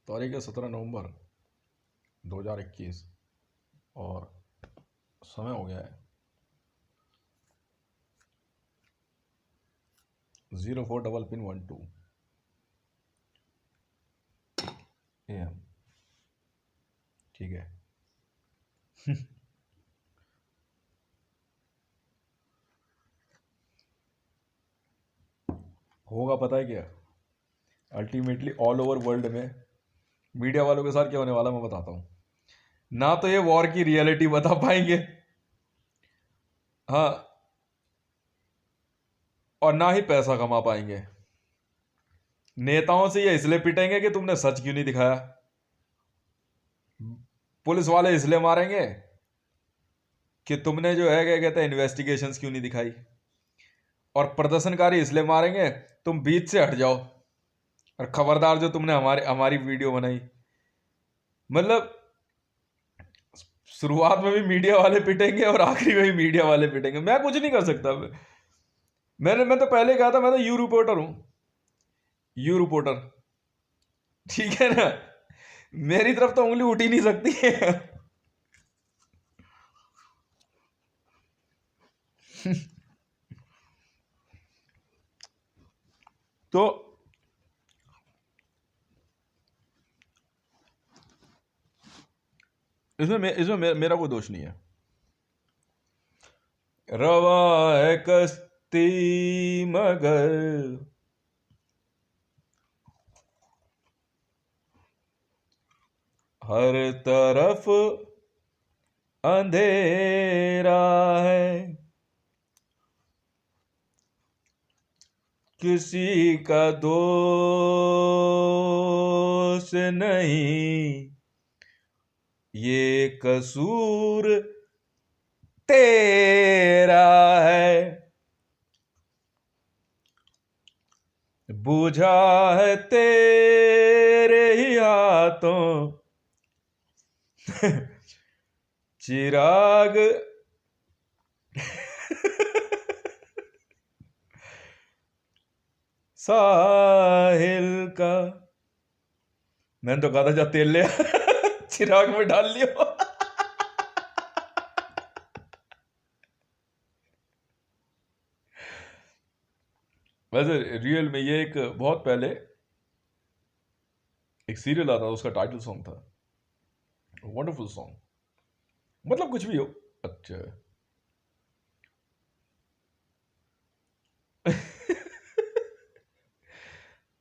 तारीख है 17 नवंबर 2021 और समय हो गया है 04 पिन 12 AM। ठीक है। होगा पता है क्या, अल्टीमेटली ऑल ओवर वर्ल्ड में मीडिया वालों के साथ क्या होने वाला मैं बताता हूँ। ना तो ये वॉर की रियलिटी बता पाएंगे, हाँ, और ना ही पैसा कमा पाएंगे। नेताओं से ये इसलिए पिटेंगे कि तुमने सच क्यों नहीं दिखाया, पुलिस वाले इसलिए मारेंगे कि तुमने जो है क्या कहते हैं इन्वेस्टिगेशंस क्यों नहीं दिखाई, और प्रदर्शनकारी इसलिए मारेंगे तुम बीच से हट जाओ, और खबरदार जो तुमने हमारी हमारी वीडियो बनाई। मतलब शुरुआत में भी मीडिया वाले पिटेंगे और आखिरी में भी मीडिया वाले पिटेंगे, मैं कुछ नहीं कर सकता। मैं तो पहले कहा था मैं तो यू रिपोर्टर हूं, यू रिपोर्टर, ठीक है ना, मेरी तरफ तो उंगली उठ ही नहीं सकती है। तो इसमें मेरा कोई दोष नहीं है। रवा है कश्ती मगर हर तरफ अंधेरा है, किसी का दोष नहीं, ये कसूर तेरा है, बुझा है तेरे ही हाथों चिराग। साहिल का, मैंने तो कहा था जा तेल ले चिराग में डाल लियो। वैसे रियल में ये एक बहुत पहले एक सीरियल आता था, उसका टाइटल सॉन्ग था, वंडरफुल सॉन्ग, मतलब कुछ भी हो। अच्छा।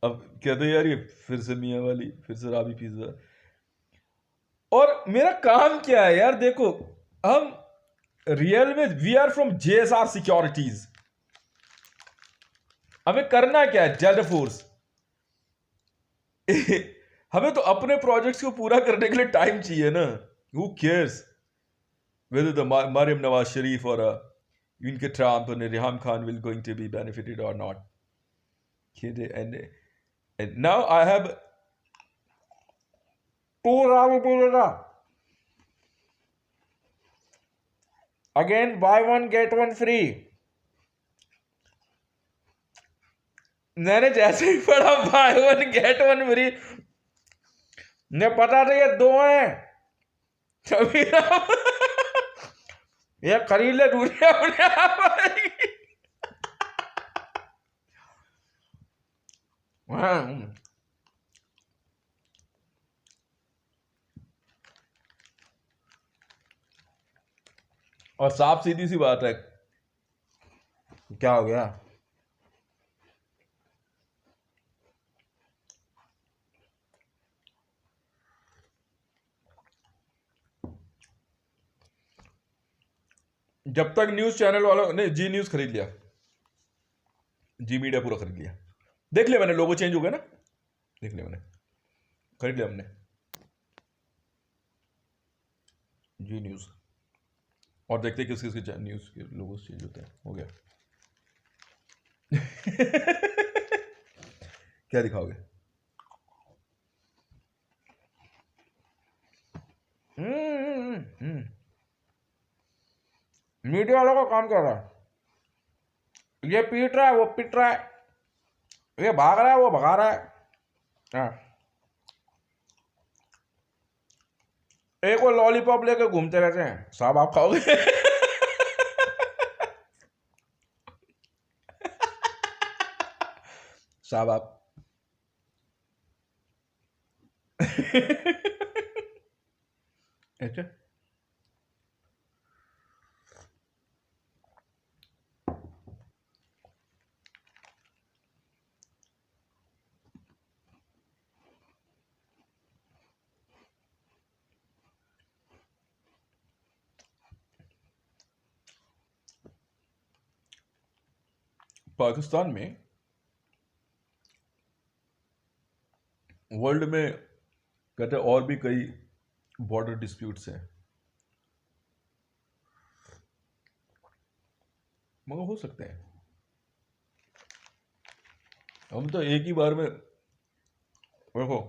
अब कहते यार ये फिर से मियाँ वाली, फिर से राबी पिज्जा। और मेरा काम क्या है यार, देखो हम रियल में we are from JSR securities, हमें करना क्या है, जेड फोर्स। हमें तो अपने प्रोजेक्ट्स को पूरा करने के लिए टाइम चाहिए ना। Who cares whether the Mariam Nawaz Sharif or Yunke Trump and Reham Khan will going to be benefited or not. And now I have two Ravi Pizza. Again, buy one get one free. मैंने जैसे ही पढ़ा by one get one free, ने पता था ये दो हैं, तभी ये खरीद ले दूसरे अपने आप। और साफ सीधी सी बात है, क्या हो गया, जब तक न्यूज चैनल वालों ने जी न्यूज खरीद लिया, जी मीडिया पूरा खरीद लिया, देख लिया मैंने, लोगो चेंज हो गया ना, देख लिया मैंने, खरीद लिया हमने जी न्यूज, और देखते किस किस के न्यूज के लोगो चेंज होते हैं, हो गया। क्या दिखाओगे? मीडिया वालों का काम कर रहा है, ये पीट रहा है, वो पीट रहा है, ये भाग रहा है, वो भगा रहा है। हाँ। एक वो लॉलीपॉप लेकर घूमते रहते हैं, साहब आप खाओगे? साहब आप अच्छा। पाकिस्तान में वर्ल्ड में कहते हैं और भी कई बॉर्डर डिस्प्यूट्स हैं, मगर हो सकते हैं। हम तो एक ही बार में देखो,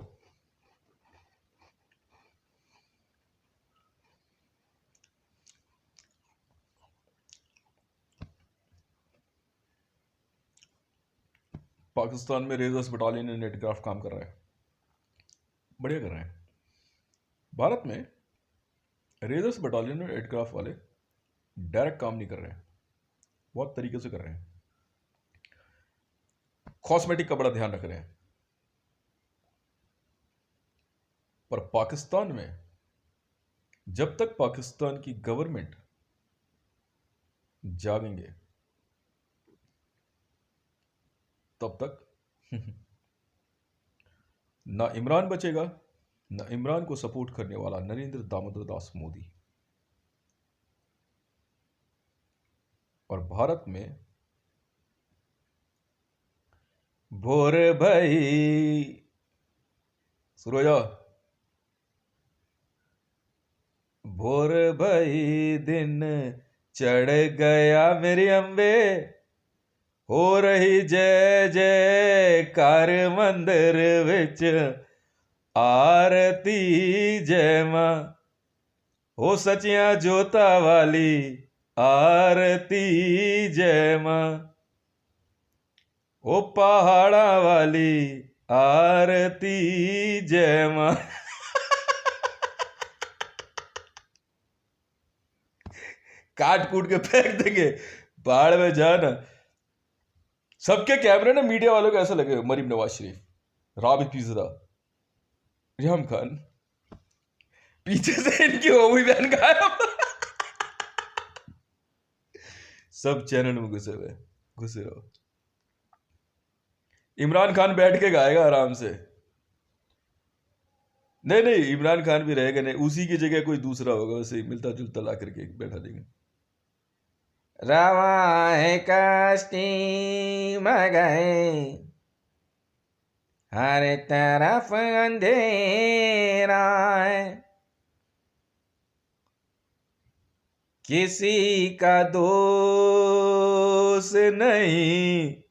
पाकिस्तान में रेजर्स बटालियन एंड एयरक्राफ्ट काम कर रहा है, बढ़िया कर रहे हैं। भारत में रेजर्स बटालियन और एयरक्राफ्ट वाले डायरेक्ट काम नहीं कर रहे हैं, बहुत तरीके से कर रहे हैं, कॉस्मेटिक का बड़ा ध्यान रख रहे हैं। पर पाकिस्तान में जब तक पाकिस्तान की गवर्नमेंट जागेंगे तब तक ना इमरान बचेगा, ना इमरान को सपोर्ट करने वाला नरेंद्र दामोदर दास मोदी। और भारत में भोर भाई शुरू हो जाओ, भोर भाई दिन चढ़ गया मेरी अंबे, हो रही जय जयकार मंदिर विच, आरती जय मां, हो सचिया जोता वाली, आरती जय मां, ओ पहाड़ा वाली, आरती जय मां। काट कूट के फेंक देंगे, पहाड़ में जाना। सबके कैमरे ना मीडिया वालों को ऐसा लगे, मरीम नवाज शरीफ, राबित पिजरा, रियाम खान, पीछे से इनकी ओवी बहन गायब। सब चैनल में घुसे हुए, घुसे रहो। इमरान खान बैठ के गाएगा आराम से। नहीं नहीं, इमरान खान भी रहेगा नहीं, उसी की जगह कोई दूसरा होगा, वैसे मिलता जुलता ला करके बैठा देंगे। रवाए कश्ती में गए, हर तरफ अंधेरा है, किसी का दोष नहीं,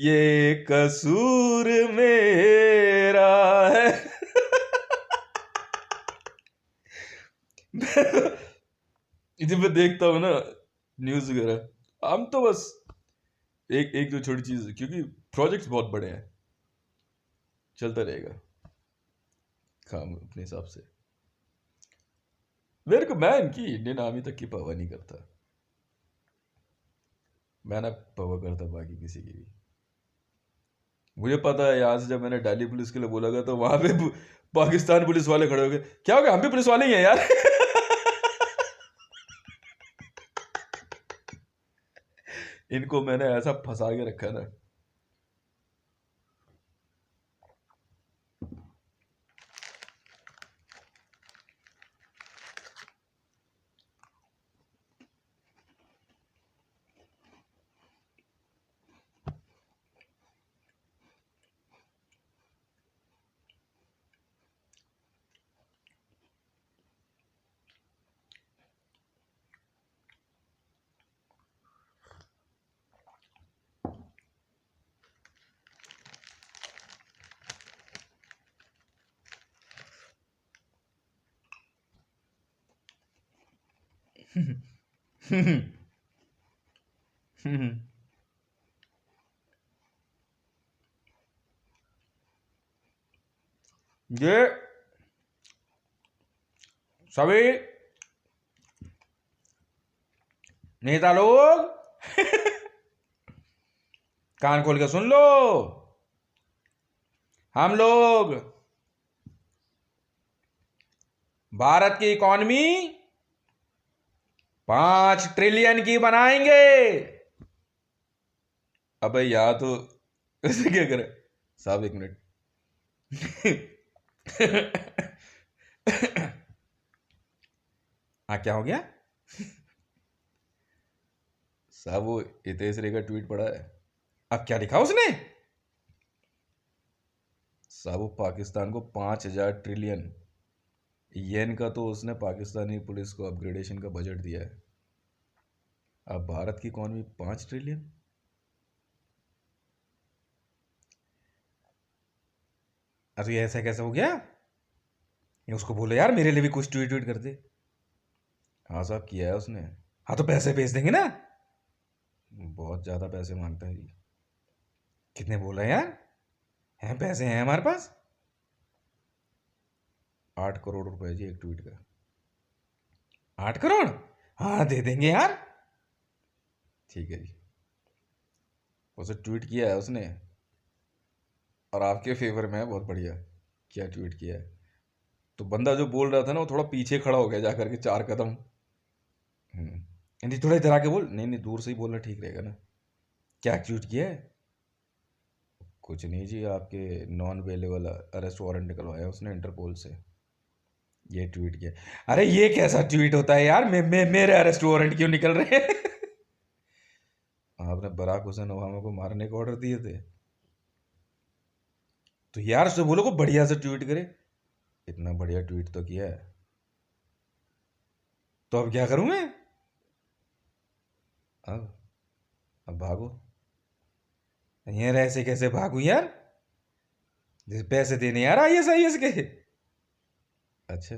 ये कसूर मेरा है। जब मैं देखता हूँ ना न्यूज वगैरह, हम तो बस एक एक दो छोटी चीज, क्योंकि प्रोजेक्ट्स बहुत बड़े हैं, चलता रहेगा काम अपने हिसाब से। मेरे को, मैं इनकी इंडियन आर्मी तक की परवाह नहीं करता, मैं ना परवाह करता बाकी किसी की भी। मुझे पता है यहाँ से जब मैंने दिल्ली पुलिस के लिए बोला था तो वहां पे पाकिस्तान पुलिस वाले खड़े हो गए, क्या हो गया, हम भी पुलिस वाले ही हैं यार। इनको मैंने ऐसा फंसा के रखा ना। ये सभी नेता लोग कान खोल के सुन लो। हम लोग भारत की इकॉनमी 5 ट्रिलियन की बनाएंगे। अबे यार तो ऐसे क्या करे साहब, 1 मिनट। हाँ, क्या हो गया साहब? वो हितेश रे का ट्वीट पड़ा है। अब क्या लिखा उसने साहब? वो पाकिस्तान को 5,000 ट्रिलियन येन का तो उसने पाकिस्तानी पुलिस को अपग्रेडेशन का बजट दिया है। अब भारत की इकॉनमी 5 ट्रिलियन। अरे ये ऐसा कैसे हो गया? ये उसको बोलो यार मेरे लिए भी कुछ ट्वीट ट्वीट कर दे। हाँ साहब, किया है उसने। हाँ तो पैसे भेज देंगे ना। बहुत ज़्यादा पैसे मांगता है जी। कितने बोल रहे हैं यार? हैं पैसे हैं हमारे पास। 8 करोड़ रुपए जी एक ट्वीट का। 8 करोड़? हाँ दे देंगे यार। ठीक है जी। उसे ट्वीट किया है उसने और आपके फेवर में है, बहुत बढ़िया। क्या ट्वीट किया है? तो बंदा जो बोल रहा था ना वो थोड़ा पीछे खड़ा हो गया जाकर के 4 कदम। नहीं, थोड़ा इधर आके बोल। नहीं नहीं, दूर से ही बोलना ठीक रहेगा ना। क्या ट्वीट किया है? कुछ नहीं जी, आपके नॉन अवेलेबल अरेस्ट वारंट निकलवाया उसने इंटरपोल से। ये ट्वीट किया। अरे ये कैसा ट्वीट होता है यार? मेरे अरेस्ट वारंट क्यों निकल रहे हैं? आपने बराक हुसैन ओबामा को मारने के ऑर्डर दिए थे। तो यार उससे बोलो को बढ़िया से ट्वीट करे। इतना बढ़िया ट्वीट तो किया है। तो अब क्या करूं मैं? अब अब भागो। यार ऐसे कैसे भागू यार? जैसे पैसे देने यार आईएस के। अच्छा,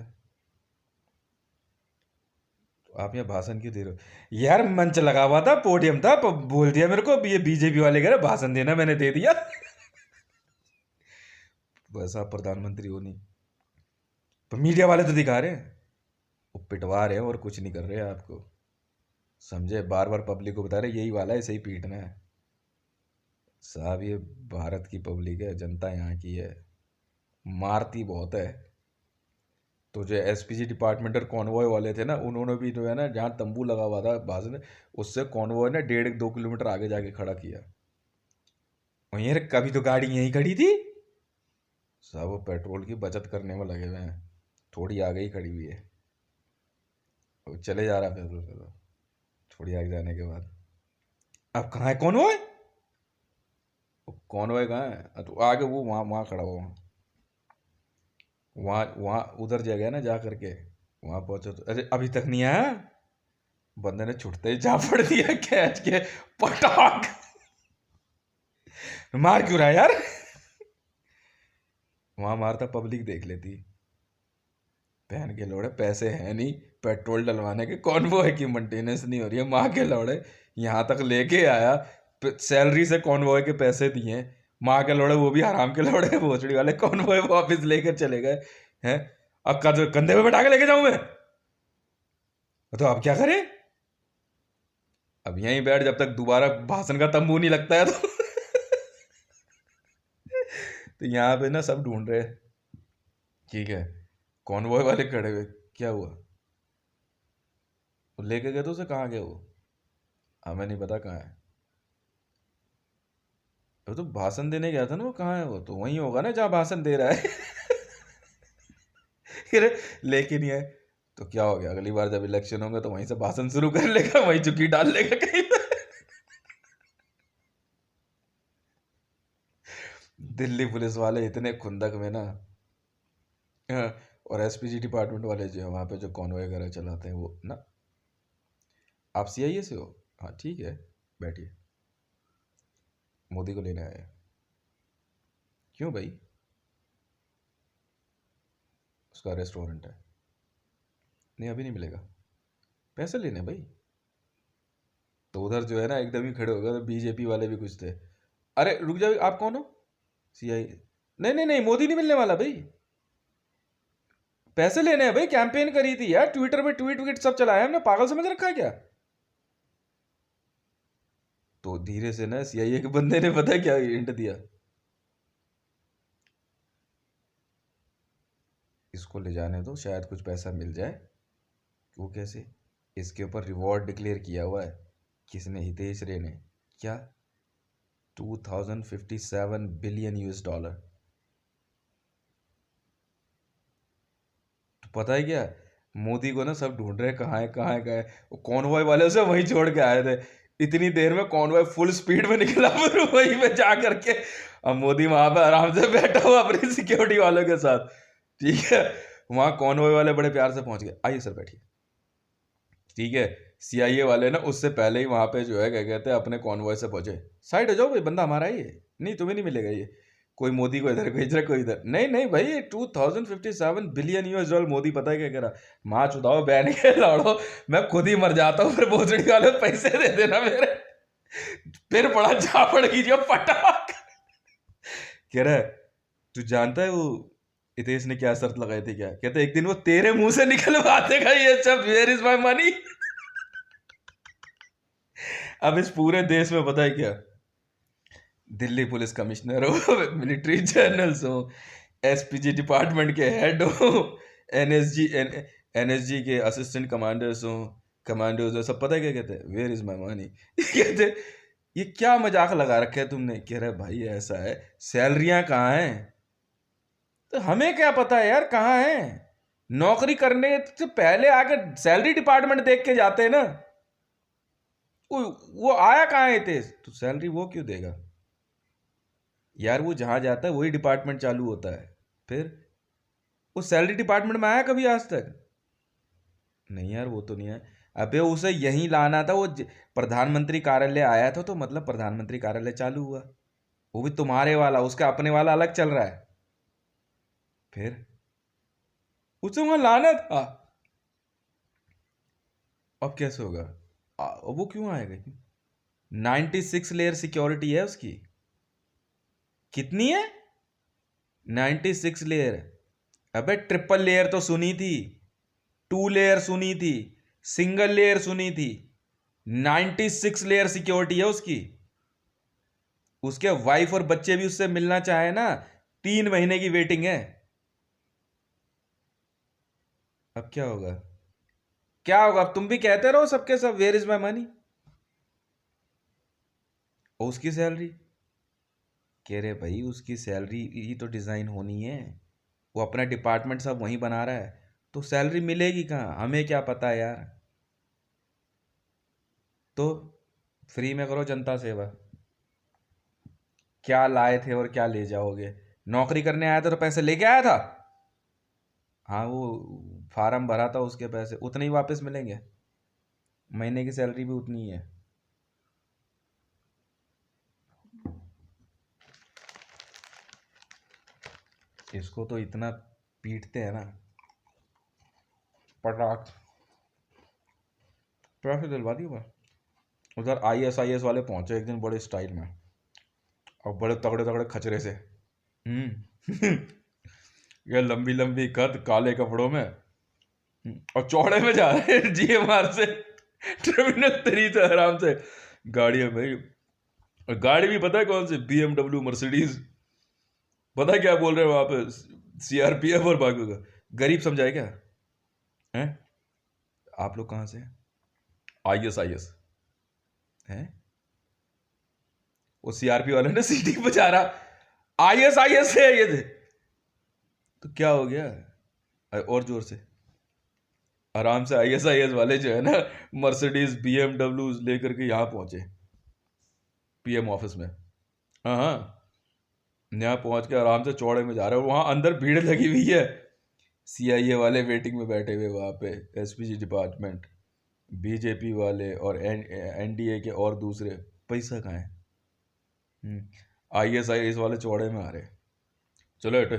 तो आप यहाँ भाषण क्यों दे रहे हो यार? मंच लगा हुआ था, पोडियम था, बोल दिया मेरे को ये बीजेपी वाले कह रहे भाषण देना, मैंने दे दिया। बस आप प्रधानमंत्री हो नहीं। तो मीडिया वाले तो दिखा रहे हैं, वो पिटवा रहे हैं और कुछ नहीं कर रहे हैं आपको। समझे? बार बार पब्लिक को बता रहे यही वाला है, सही पीटना है। साहब ये भारत की पब्लिक है, जनता यहाँ की है, मारती बहुत है। तो जो एसपीजी डिपार्टमेंट और कॉन्वॉय वाले थे ना, उन्होंने भी जो है ना, जहाँ तंबू लगा हुआ था भाषण, उससे कॉन्वॉय ने 1.5-2 किलोमीटर आगे जाके खड़ा किया। और यार कभी तो गाड़ी यहीं खड़ी थी। साहब वो पेट्रोल की बचत करने में लगे हुए हैं, थोड़ी आगे ही खड़ी हुई है। वो चले जा रहा है पेट्रोल का तो, थोड़ी आगे जाने के बाद। अब कहाँ है कॉन्वॉय? कॉन्वॉय कहाँ है? तो आगे वो वहाँ वहाँ खड़ा हुआ, वहाँ वहाँ उधर जगह है ना, जा करके वहाँ पहुँचो तो। अरे अभी तक नहीं आया? बंदे ने छुटते ही जा पड़ दिया कैच के, पटाख। मार क्यों रहा है यार? वहां मारता पब्लिक देख लेती। बहन के लौड़े, पैसे हैं नहीं पेट्रोल डलवाने के, कॉन्वॉय की मेंटेनेंस नहीं हो रही है, माँ के लौड़े यहाँ तक लेके आया, सैलरी से कॉन्वॉय के पैसे दिए, माँ के लौड़े वो भी हराम के लौड़े, भोसड़ी वाले कॉन्वॉय वापस लेकर चले गए हैं। अब कंधे पे बैठा के लेके जाऊं मैं? तो अब क्या करें? अब यहीं बैठ जब तक दोबारा भाषण का तंबू नहीं लगता है तो। तो यहाँ पे ना सब ढूंढ रहे हैं। ठीक है, कॉन्वॉय वाले खड़े हुए, क्या हुआ? वो लेके गए तो उसे, कहाँ गए वो? हमें नहीं पता कहाँ है। वो तो भाषण देने गया था ना, वो कहाँ है? वो तो वहीं होगा ना जहाँ भाषण दे रहा है। अरे लेके नहीं आए तो क्या हो गया? अगली बार जब इलेक्शन होंगे तो वहीं से भाषण शुरू कर लेगा, वहीं चुकी डाल लेगा कहीं पे। दिल्ली पुलिस वाले इतने खुंदक में ना। हाँ, और एसपीजी डिपार्टमेंट वाले जो है वहाँ पे जो कॉन्वॉय वगैरह चलाते हैं वो ना। आप सीआईए से हो? हाँ ठीक है, बैठिए। मोदी को लेने आए हैं। क्यों भाई? उसका अरेस्ट वारंट है। नहीं अभी नहीं मिलेगा, पैसे लेने हैं भाई। तो उधर जो है ना एकदम ही खड़े हो गए, तो बीजेपी वाले भी कुछ थे। अरे रुक जाओ, आप कौन हो? सीआई? नहीं नहीं नहीं, मोदी नहीं मिलने वाला भाई। पैसे लेने हैं भाई, कैंपेन करी थी यार, ट्विटर पे ट्वीट विट सब चलाया हमने, पागल समझ रखा है क्या? तो धीरे से ना सीआईए के बंदे ने पता है क्या हिंट दिया, इसको ले जाने दो, शायद कुछ पैसा मिल जाए। वो कैसे? इसके ऊपर रिवॉर्ड डिक्लेयर किया हुआ है किसने? हितेश रे ने। क्या? 2057 बिलियन US डॉलर। तो पता है क्या, मोदी को ना सब ढूंढ रहे, कहाँ है कहाँ है कहाँ है। वो कॉन्वॉय वाले उसे वहीं छोड़ के आए थे, इतनी देर में कॉन्वॉय फुल स्पीड में निकला, फिर वहीं पे जा करके अब मोदी वहां पे आराम से बैठा हुआ अपनी सिक्योरिटी वालों के साथ। ठीक है, वहां कॉन्वॉय वाले बड़े प्यार से पहुंच गए, आइए सर बैठिए। ठीक है, सीआईए वाले ना उससे पहले ही वहां पे जो है क्या कहते हैं अपने कॉन्वॉय से पहुंचे, साइड हो जाओ भाई, बंदा हमारा ही है, नहीं तुम्हें नहीं मिलेगा ये। कोई मोदी को इधर, कोई इधर, कोई इधर, नहीं नहीं भाई 2057 बिलियन US डॉलर। मोदी पता है क्या कह रहा, माँ चुदाओ बहन के लौड़ो, मैं खुद ही मर जाता हूँ, फिर भोसड़ी वाले पैसे दे देना मेरे। फिर बड़ा झापड़ कीजिए पटाख। कह रहा है, तू जानता है वो हितेश ने क्या शर्त लगाई थी क्या? कहते एक दिन वो तेरे मुंह से निकलवा देगा ये शब्द, वेयर इज माई मनी। अब इस पूरे देश में पता है क्या, दिल्ली पुलिस कमिश्नर हो, मिलिट्री जनरल्स हो, एसपीजी डिपार्टमेंट के हेड हो, एनएसजी एनएसजी के असिस्टेंट कमांडर्स हो, कमांडोज हो, सब पता है क्या कहते हैं, वेयर इज माई मनी। कहते ये क्या मजाक लगा रखा है तुमने? कह रहे भाई ऐसा है, सैलरियां कहाँ हैं? तो हमें क्या पता है यार कहाँ है, नौकरी करने से पहले आके सैलरी डिपार्टमेंट देख के जाते हैं ना। वो आया कहाँ है तेज, तो सैलरी वो क्यों देगा यार? वो जहां जाता है वही डिपार्टमेंट चालू होता है। फिर वो सैलरी डिपार्टमेंट में आया कभी आज तक? नहीं यार, वो तो नहीं है। अबे उसे यहीं लाना था, वो प्रधानमंत्री कार्यालय आया था तो मतलब प्रधानमंत्री कार्यालय चालू हुआ, वो भी तुम्हारे वाला, उसका अपने वाला अलग चल रहा है। फिर उसे वहां लाना था, अब कैसे होगा? वो क्यों आएगा? 96 लेयर सिक्योरिटी है उसकी। कितनी है? 96 लेयर। अबे ट्रिपल लेयर तो सुनी थी, 2 लेयर सुनी थी, सिंगल लेयर सुनी थी, 96 लेयर सिक्योरिटी है उसकी। उसके वाइफ और बच्चे भी उससे मिलना चाहे ना, 3 महीने की वेटिंग है। अब क्या होगा? क्या होगा? अब तुम भी कहते रहो सबके सब, वेयर इज माई मनी। और उसकी सैलरी, कह रहे भाई उसकी सैलरी ही तो डिजाइन होनी है, वो अपना डिपार्टमेंट सब वहीं बना रहा है, तो सैलरी मिलेगी कहाँ, हमें क्या पता है यार। तो फ्री में करो जनता सेवा, क्या लाए थे और क्या ले जाओगे? नौकरी करने आया था तो पैसे लेके आया था, हाँ वो फार्म भरा था, उसके पैसे उतने ही वापस मिलेंगे, महीने की सैलरी भी उतनी ही है। इसको तो इतना पीटते हैं ना, पटाख पैसे दिलवा दिए मैं। उधर ISIS वाले पहुंचे एक दिन बड़े स्टाइल में, और बड़े तगड़े तगड़े खचरे से। ये लंबी लंबी कद, काले कपड़ों में, और चौड़े में जा रहे हैं GMR से, टर्मिनल 3 से आराम से। गाड़ी है भाई, और गाड़ी भी पता है कौन सी, BMW मर्सिडीज। पता है क्या बोल रहे हैं वहां पे, CRPF और बाकी का। गरीब समझाए क्या हैं? आप लोग कहाँ से हैं? ISIS हैं? वो CRP वाले ने सीटी बजा रहा, ISIS है ये थे। तो क्या हो गया? और जोर से, आराम से ISIS वाले जो है ना, मर्सिडीज BMW लेकर के यहाँ पहुंचे PM ऑफिस में। हाँ हाँ, यहाँ पहुंच के आराम से चौड़े में जा रहे हैं, वहां अंदर भीड़ लगी हुई है, CIA वाले वेटिंग में बैठे हुए वहां पे, SPG डिपार्टमेंट, BJP वाले और NDA के और दूसरे। पैसा कहाँ है? ISIS वाले चौड़े में आ रहे, चलो हटे।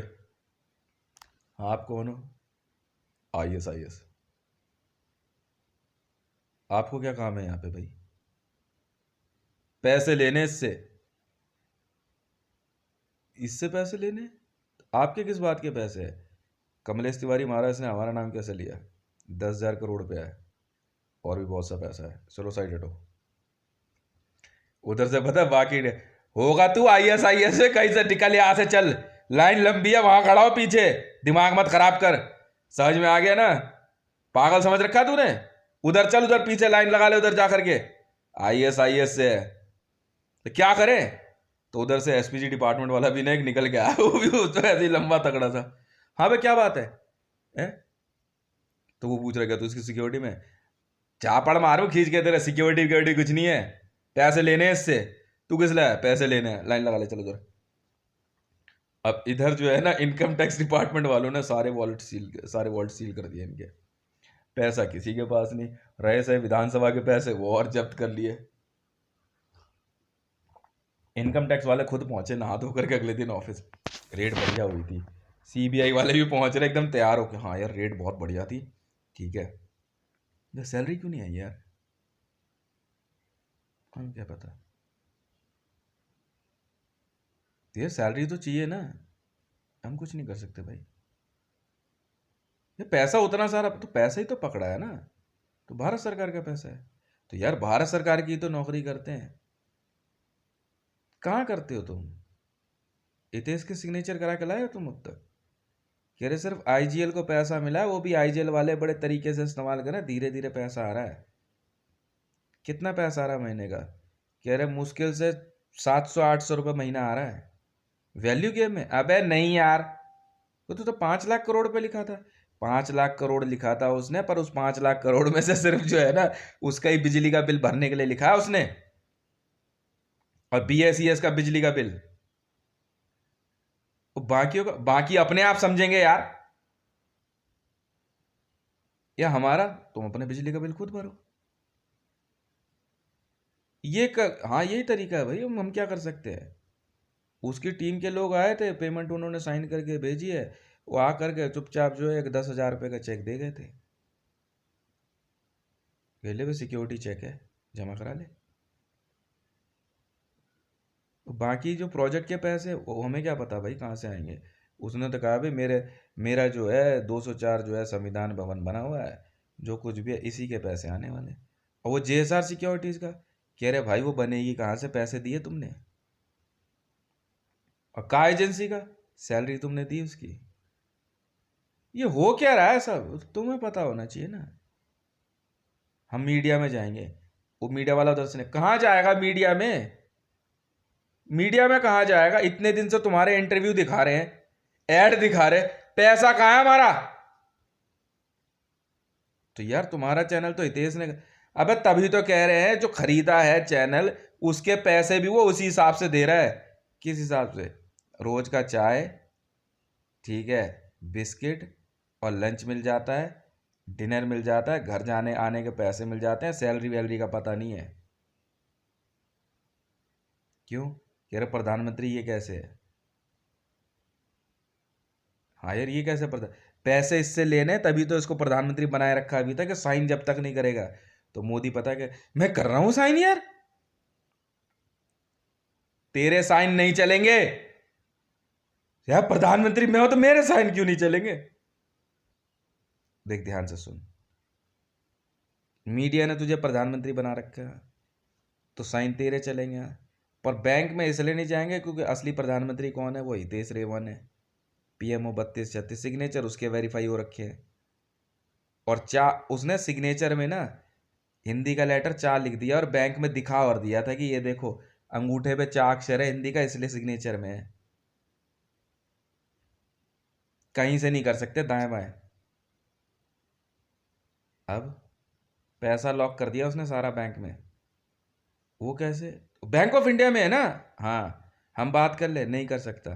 आप कौन हो? ISIS। आपको क्या काम है यहाँ पे भाई? पैसे लेने इससे, इससे पैसे लेने? आपके किस बात के पैसे है? कमलेश तिवारी महाराज ने हमारा नाम कैसे लिया? 10,000 करोड़ रुपया है और भी बहुत सा पैसा है। चलो साइड हटो। उधर से पता बाकी होगा तू IAS से कहीं से निकल, यहां से चल, लाइन लंबी है, वहां खड़ा हो पीछे, दिमाग मत खराब कर। समझ में आ गया ना? पागल समझ रखा तूने? उधर चल, उधर पीछे लाइन लगा ले, उधर जा करके। IAS से है तो क्या करें? तो उधर से SPG डिपार्टमेंट वाला भी ना एक निकल गया वो भी तो ऐसे ही लंबा तगड़ा था। हाँ भाई क्या बात है? तो वो पूछ रहा क्या तू इसकी सिक्योरिटी में? चापड़ मारू खींच के, तेरे सिक्योरिटी कुछ नहीं है, पैसे लेने हैं इससे। तू किस लाया? पैसे लेने हैं, लाइन लगा ले, चलो उधर। अब इधर जो है ना, इनकम टैक्स डिपार्टमेंट वालों ने सारे वॉल्ट सील कर दिए इनके। पैसा किसी के पास नहीं रहे, से विधानसभा के पैसे वो और जब्त कर लिए। इनकम टैक्स वाले खुद पहुंचे नहा धो करके अगले दिन ऑफिस। रेट बढ़िया हुई थी। CBI वाले भी पहुंच रहे एकदम तैयार होके, हाँ यार रेट बहुत बढ़िया थी, ठीक है। ये सैलरी क्यों नहीं आई यार? हम क्या पता। ये सैलरी तो चाहिए ना, हम कुछ नहीं कर सकते भाई। ये पैसा उतना सारा तो पैसा ही तो पकड़ा है ना, तो भारत सरकार का पैसा है। तो यार भारत सरकार की तो नौकरी करते हैं, कहाँ करते हो तुम? हितेश के सिग्नेचर करा के लाए हो तुम अब तक? कह रहे सिर्फ IGL को पैसा मिला है, वो भी IGL वाले बड़े तरीके से इस्तेमाल करें, धीरे धीरे पैसा आ रहा है। कितना पैसा आ रहा है महीने का? कह रहे मुश्किल से 700-800 रुपये महीना आ रहा है। वैल्यू गेम में? अबे नहीं यार, वो तो 5 लाख करोड़ पे लिखा था। 5 लाख करोड़ लिखा था उसने, पर उस 5 लाख करोड़ में से सिर्फ जो है ना, उसका ही बिजली का बिल भरने के लिए लिखा है उसने, और BSES का बिजली का बिल। बाकियों का बाकी अपने आप समझेंगे यार। या हमारा, तुम अपने बिजली का बिल खुद भरो। हाँ यही तरीका है भाई, हम क्या कर सकते हैं? उसकी टीम के लोग आए थे, पेमेंट उन्होंने साइन करके भेजी है, वो आ करके चुपचाप जो है एक 10,000 रुपये का चेक दे गए थे। ले भाई सिक्योरिटी चेक है, जमा करा ले। तो बाकी जो प्रोजेक्ट के पैसे वो हमें क्या पता भाई कहाँ से आएंगे। उसने तो कहा भाई मेरा जो है 204 जो है संविधान भवन बना हुआ है, जो कुछ भी है इसी के पैसे आने वाले। और वो JSR सिक्योरिटीज़ का कह रहे भाई वो बनेगी कहाँ से, पैसे दिए तुमने? और का एजेंसी का सैलरी तुमने दी उसकी? ये हो क्या रहा है सब, तुम्हें पता होना चाहिए ना। हम मीडिया में जाएंगे, वो मीडिया वाला उधर से कहाँ जाएगा मीडिया में? मीडिया में कहाँ जाएगा? इतने दिन से तुम्हारे इंटरव्यू दिखा रहे हैं, ऐड दिखा रहे, पैसा कहाँ है हमारा? तो यार तुम्हारा चैनल तो हितेश ने, अबे तभी तो कह रहे हैं जो खरीदा है चैनल उसके पैसे भी वो उसी हिसाब से दे रहा है। किस हिसाब से? रोज का चाय, ठीक है, बिस्किट और लंच मिल जाता है, डिनर मिल जाता है, घर जाने आने के पैसे मिल जाते हैं, सैलरी वैलरी का पता नहीं है। क्यों? कह रहे प्रधानमंत्री ये कैसे है? हाँ यार ये कैसे पैसे इससे लेने तभी तो इसको प्रधानमंत्री बनाए रखा अभी तक, साइन जब तक नहीं करेगा। तो मोदी पता है कि मैं कर रहा हूं साइन यार, तेरे साइन नहीं चलेंगे यार, प्रधानमंत्री मैं हो तो मेरे साइन क्यों नहीं चलेंगे? देख ध्यान से सुन, मीडिया ने तुझे प्रधानमंत्री बना रखा है तो साइन तेरे चलेंगे, पर बैंक में इसलिए नहीं जाएंगे क्योंकि असली प्रधानमंत्री कौन है? वो हितेश रेवन है। PMO 3236 सिग्नेचर उसके वेरीफाई हो रखे हैं। और उसने सिग्नेचर में ना हिंदी का लेटर चा लिख दिया और बैंक में दिखा और दिया था कि ये देखो अंगूठे पे चा अक्षर है हिंदी का, इसलिए सिग्नेचर में है। कहीं से नहीं कर सकते दाएं बाएं। अब पैसा लॉक कर दिया उसने सारा बैंक में। वो कैसे? बैंक ऑफ इंडिया में है ना। हाँ हम बात कर ले, नहीं कर सकता।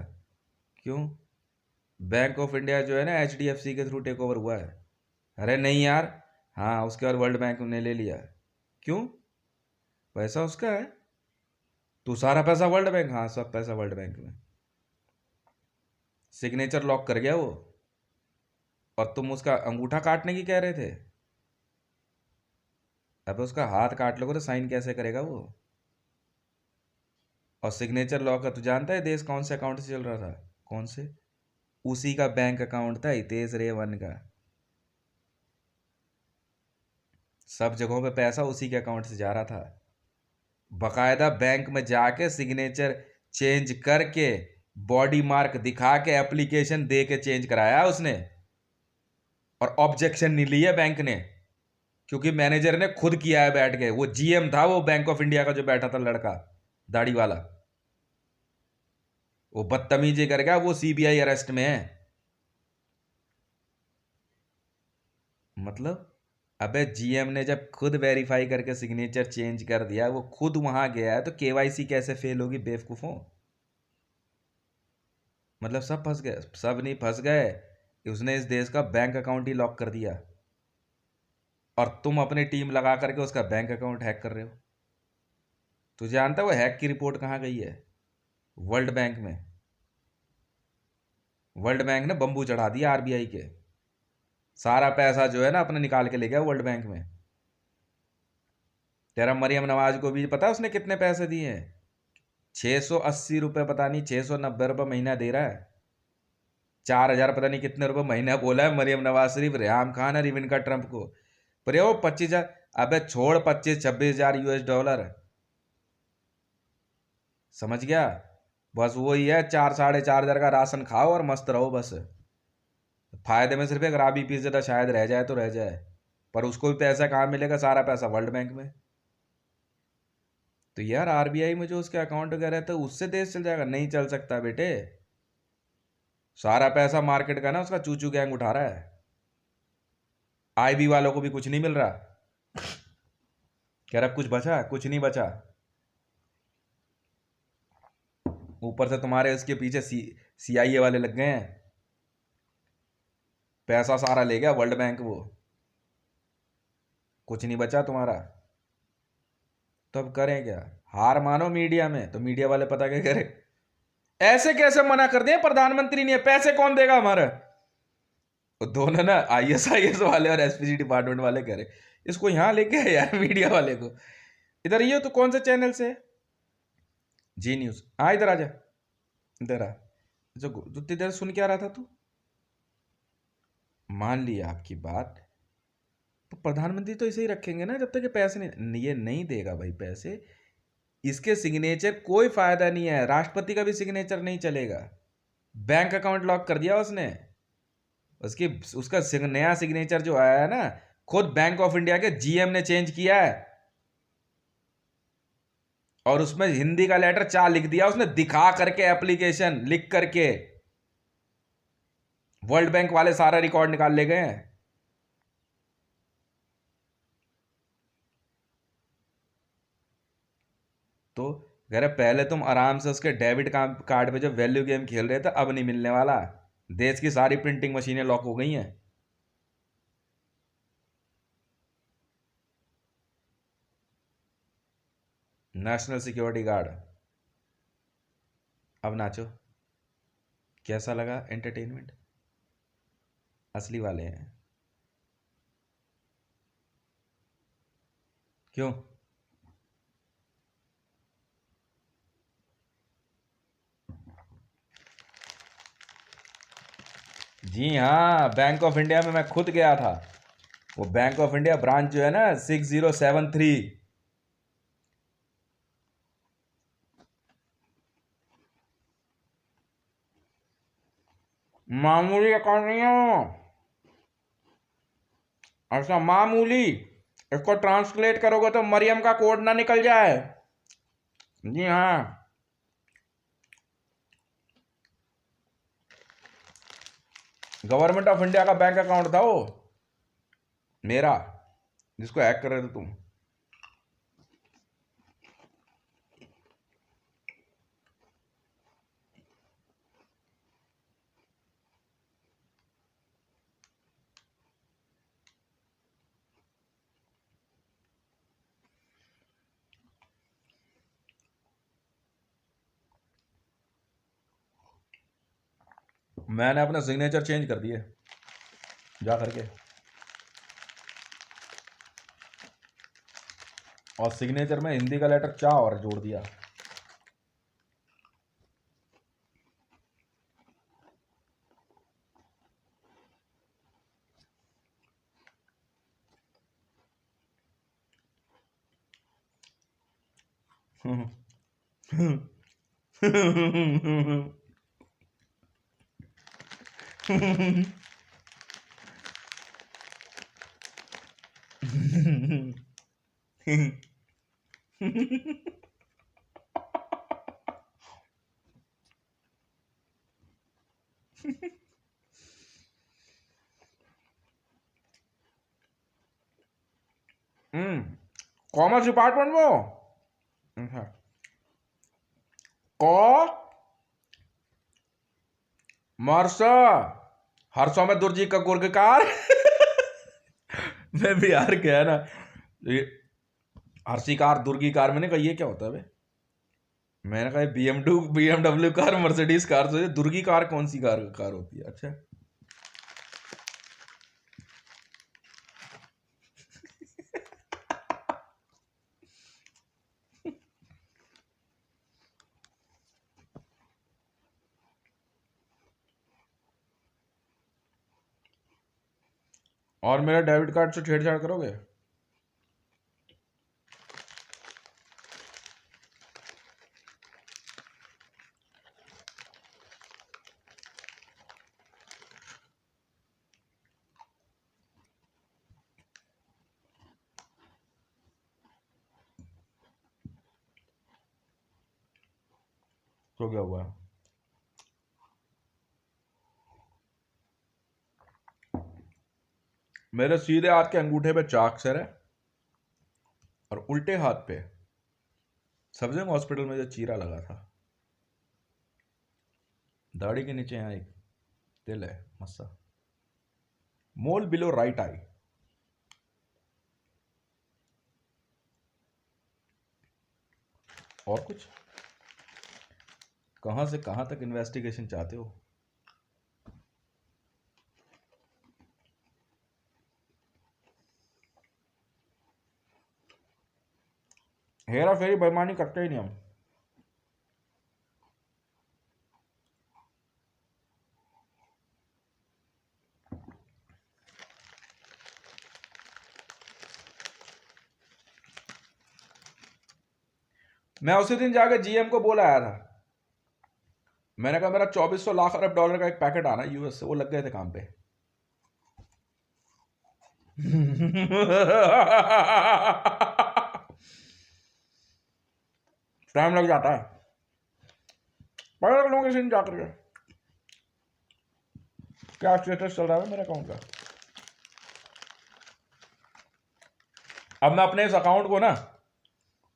क्यों? बैंक ऑफ इंडिया जो है ना HDFC के थ्रू टेक ओवर हुआ है। अरे नहीं यार, हाँ उसके बाद वर्ल्ड बैंक ने ले लिया। क्यों? पैसा उसका है, तो सारा पैसा वर्ल्ड बैंक, हाँ सब पैसा वर्ल्ड बैंक में। सिग्नेचर लॉक कर गया वो, और तुम उसका अंगूठा काटने की कह रहे थे। अब उसका हाथ काट लोगे तो साइन कैसे करेगा वो? और सिग्नेचर लॉक का तू जानता है देश कौन से अकाउंट से चल रहा था? कौन से? उसी का बैंक अकाउंट था हितेश रेवन का। सब जगहों पे पैसा उसी के अकाउंट से जा रहा था। बकायदा बैंक में जाके सिग्नेचर चेंज करके बॉडी मार्क दिखा के एप्लीकेशन दे के चेंज कराया उसने, और ऑब्जेक्शन नहीं लिया बैंक ने, क्योंकि मैनेजर ने खुद किया है बैठ के। वो जीएम था वो बैंक ऑफ इंडिया का जो बैठा था लड़का दाढ़ी वाला, वो बदतमीजी कर गया, वो सीबीआई अरेस्ट में है। मतलब अबे जीएम ने जब खुद वेरीफाई करके सिग्नेचर चेंज कर दिया, वो खुद वहां गया है, तो केवाईसी कैसे फेल होगी बेवकूफों। मतलब सब फंस गए। सब नहीं फंस गए, उसने इस देश का बैंक अकाउंट ही लॉक कर दिया, और तुम अपनी टीम लगा करके उसका बैंक अकाउंट हैक कर रहे हो। तू जानता है वो हैक की रिपोर्ट कहाँ गई है? वर्ल्ड बैंक में। वर्ल्ड बैंक ने बम्बू चढ़ा दिया आरबीआई के। सारा पैसा जो है ना अपने निकाल के ले गया वर्ल्ड बैंक में। तेरा मरियम नवाज को भी पता है उसने कितने पैसे दिए हैं? 680 रुपये, पता नहीं 690 रुपये महीना दे रहा है। 4000 पता नहीं कितने रुपए महीना बोला है मरियम नवाज शरीफ रेहाम खान और इविनका ट्रंप को। पर ये वो 25,000, अबे छोड़ 25-26 हजार US डॉलर। समझ गया? बस वही है, 4-4.5 हजार का राशन खाओ और मस्त रहो बस। फायदे में सिर्फ एक राबी पिज्जा शायद रह जाए तो रह जाए, पर उसको भी पैसा कहाँ मिलेगा? सारा पैसा वर्ल्ड बैंक में। तो यार आरबीआई में जो उसके अकाउंट वगैरह है, तो उससे देश चल जाएगा? नहीं चल सकता बेटे। सारा पैसा मार्केट का ना उसका चूचू गैंग उठा रहा है। आईबी वालों को भी कुछ नहीं मिल रहा। कह रहा कुछ बचा? कुछ नहीं बचा। ऊपर से तुम्हारे इसके पीछे सीआईए वाले लग गए हैं। पैसा सारा ले गया वर्ल्ड बैंक वो, कुछ नहीं बचा तुम्हारा। तो अब करें क्या? हार मानो मीडिया में, तो मीडिया वाले पता क्या करे, ऐसे कैसे मना कर दिए, प्रधानमंत्री नहीं है, पैसे कौन देगा हमारा? तो दोनों ना आईएसआईएस वाले और एसपीजी डिपार्टमेंट वाले कह रहे इसको यहां लेके आए यार मीडिया वाले को। इधर ये तो कौन से चैनल से? जी न्यूज। हाँ इधर आ जा, इधर आ। जो इधर सुन क्या रहा था तू? मान लिया आपकी बात, तो प्रधानमंत्री तो इसे ही रखेंगे ना जब तक ये पैसे नहीं, ये नहीं देगा भाई पैसे। इसके सिग्नेचर कोई फायदा नहीं है, राष्ट्रपति का भी सिग्नेचर नहीं चलेगा। बैंक अकाउंट लॉक कर दिया उसने। उसकी उसका नया सिग्नेचर जो आया है ना, खुद बैंक ऑफ इंडिया के जीएम ने चेंज किया है, और उसमें हिंदी का लेटर 4 लिख दिया उसने, दिखा करके एप्लीकेशन लिख करके। वर्ल्ड बैंक वाले सारा रिकॉर्ड निकाल ले गए हैं। तो अगर पहले तुम आराम से उसके डेबिट कार्ड पे जो वैल्यू गेम खेल रहे थे, अब नहीं मिलने वाला। देश की सारी प्रिंटिंग मशीनें लॉक हो गई हैं। National security guard. अब नाचो। कैसा लगा एंटरटेनमेंट? असली वाले हैं। क्यों? जी हाँ, बैंक ऑफ इंडिया में मैं खुद गया था। वो बैंक ऑफ इंडिया ब्रांच जो है ना 6073, मामूली अकाउंट नहीं है वो। अच्छा मामूली, इसको ट्रांसलेट करोगे तो मरियम का कोड ना निकल जाए। जी हाँ, गवर्नमेंट ऑफ इंडिया का बैंक अकाउंट था वो मेरा, जिसको हैक कर रहे थे तुम। मैंने अपना सिग्नेचर चेंज कर दिए जा करके, और सिग्नेचर में हिंदी का लेटर चा और जोड़ दिया। कॉमर्स डिपार्टमेंट में हो? अच्छा। को मरसा हरसों में दुर्जी का गुर्गकार। मैं बिहार के है ना, ये हर्षी कार दुर्गी कार, मैंने कहा ये क्या होता है बे? मैंने कहा बीएमडब्ल्यू कार, मर्सिडीज कार, तो ये दुर्गी कार कौन सी कार होती है? अच्छा। और मेरा डेबिट कार्ड से छेड़छाड़ करोगे? तो क्या हुआ? मेरे सीधे हाथ के अंगूठे पे चाक सर है, और उल्टे हाथ पे सफदरजंग हॉस्पिटल में जो चीरा लगा था, दाढ़ी के नीचे यहाँ एक तिल है मस्सा, मोल बिलो राइट आई। और कुछ? कहां से कहां तक इन्वेस्टिगेशन चाहते हो? हेरा फेरी बेईमानी करते ही नहीं हम। मैं उसी दिन जाके जीएम को बोला आया था, मैंने कहा मेरा 2400 लाख अरब डॉलर का एक पैकेट आना यूएस से, वो लग गए थे काम पे। टाइम लग जाता है, पता लग लोगों के जाकर के क्या स्टेटस चल रहा है मेरे अकाउंट का। अब मैं अपने इस अकाउंट को ना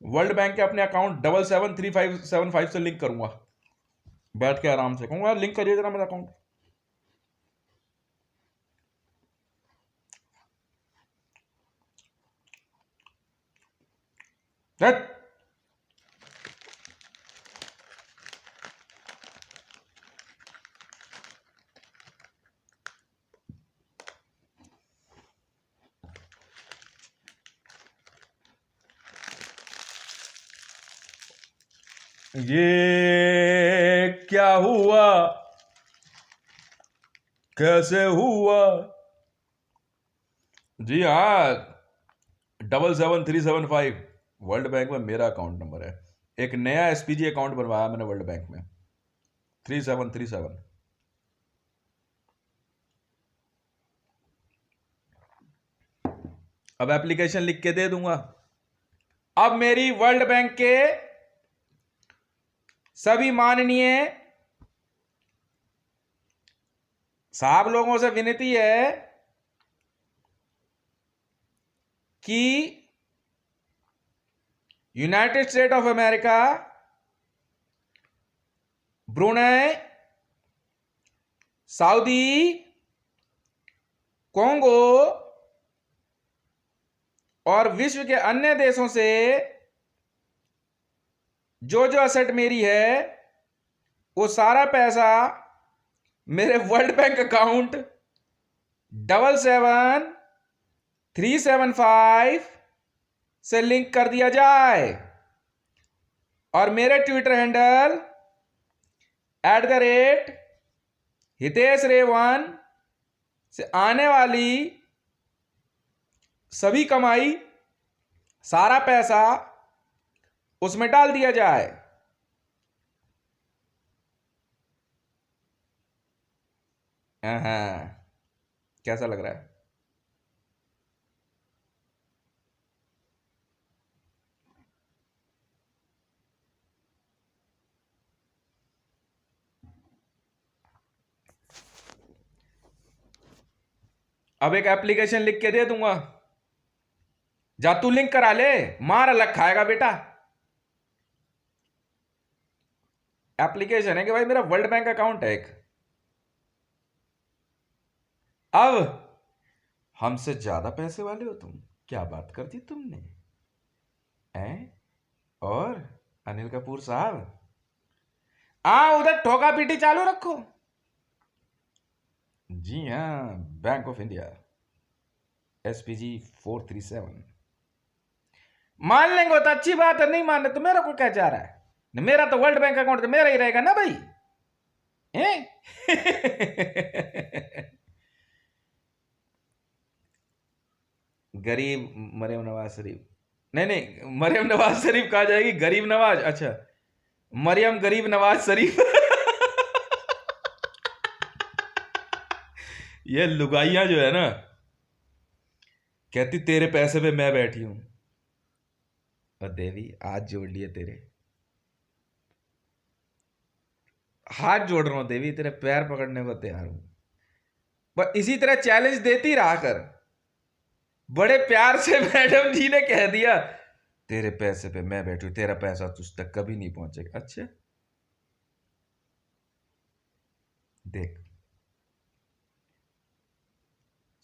वर्ल्ड बैंक के अपने अकाउंट 773575 से लिंक करूंगा, बैठ के आराम से कहूंगा लिंक करिए जरा मेरा अकाउंट। ये क्या हुआ, कैसे हुआ? जी हाँ, 77375 वर्ल्ड बैंक में मेरा अकाउंट नंबर है। एक नया एसपीजी अकाउंट बनवाया मैंने वर्ल्ड बैंक में, 3737। अब एप्लीकेशन लिख के दे दूंगा। अब मेरी वर्ल्ड बैंक के सभी माननीय साहब लोगों से विनती है कि United state of America, Brunei, Saudi, Congo और विश्व के अन्य देशों से जो जो असेट मेरी है वो सारा पैसा मेरे वर्ल्ड बैंक अकाउंट 77375 से लिंक कर दिया जाए, और मेरे ट्विटर हैंडल @हितेश रे1 से आने वाली सभी कमाई, सारा पैसा उसमें डाल दिया जाए। हाँ, कैसा लग रहा है? अब एक एप्लीकेशन लिख के दे दूंगा, जा तू लिंक करा ले, मार अलग खाएगा बेटा। एप्लीकेशन है कि भाई मेरा वर्ल्ड बैंक अकाउंट है एक। अब हमसे ज्यादा पैसे वाले हो तुम, क्या बात कर दी तुमने? हैं? और अनिल कपूर साहब, उधर ठोका पीटी चालू रखो। जी हाँ, बैंक ऑफ इंडिया, SPG 437। मान लेंगे तो अच्छी बात है, नहीं मानने तो मेरा को क्या जा रहा है? मेरा तो वर्ल्ड बैंक अकाउंट तो मेरा ही रहेगा ना भाई। गरीब मरियम नवाज शरीफ, नहीं नहीं, मरियम नवाज शरीफ कहा जाएगी, गरीब नवाज, अच्छा मरियम गरीब नवाज शरीफ। ये लुगाइयां जो है ना, कहती तेरे पैसे पे मैं बैठी हूं। और देवी हाथ जोड़ लिए तेरे, हाथ जोड़ रहा हूं देवी, तेरे पैर पकड़ने को तैयार हूं। बस इसी तरह चैलेंज देती रहा कर। बड़े प्यार से मैडम जी ने कह दिया, तेरे पैसे पे मैं बैठू, तेरा पैसा तुझ तक कभी नहीं पहुंचेगा। अच्छा देख,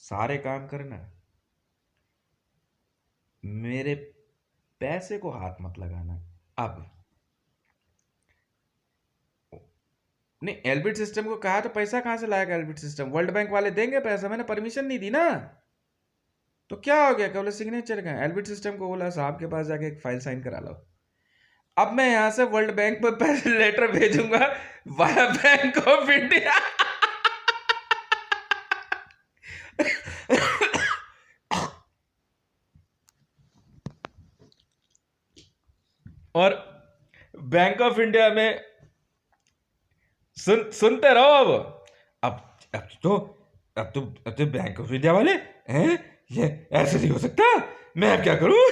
सारे काम करना, मेरे पैसे को हाथ मत लगाना। अब नहीं, एलबिट सिस्टम को कहा तो पैसा कहां से लाएगा एलबिट सिस्टम? वर्ल्ड बैंक वाले देंगे पैसा, मैंने परमिशन नहीं दी ना। तो क्या हो गया, केवल सिग्नेचर का एलबिट सिस्टम को बोला साहब के पास जाके एक फाइल साइन करा लो। अब मैं यहां से वर्ल्ड बैंक पर पैसे लेटर भेजूंगा वाया बैंक ऑफ इंडिया। और बैंक ऑफ इंडिया में सुनते रहो। अब तो अब तो बैंक ऑफ इंडिया वाले हैं, ये ऐसे नहीं हो सकता, मैं अब क्या करूं?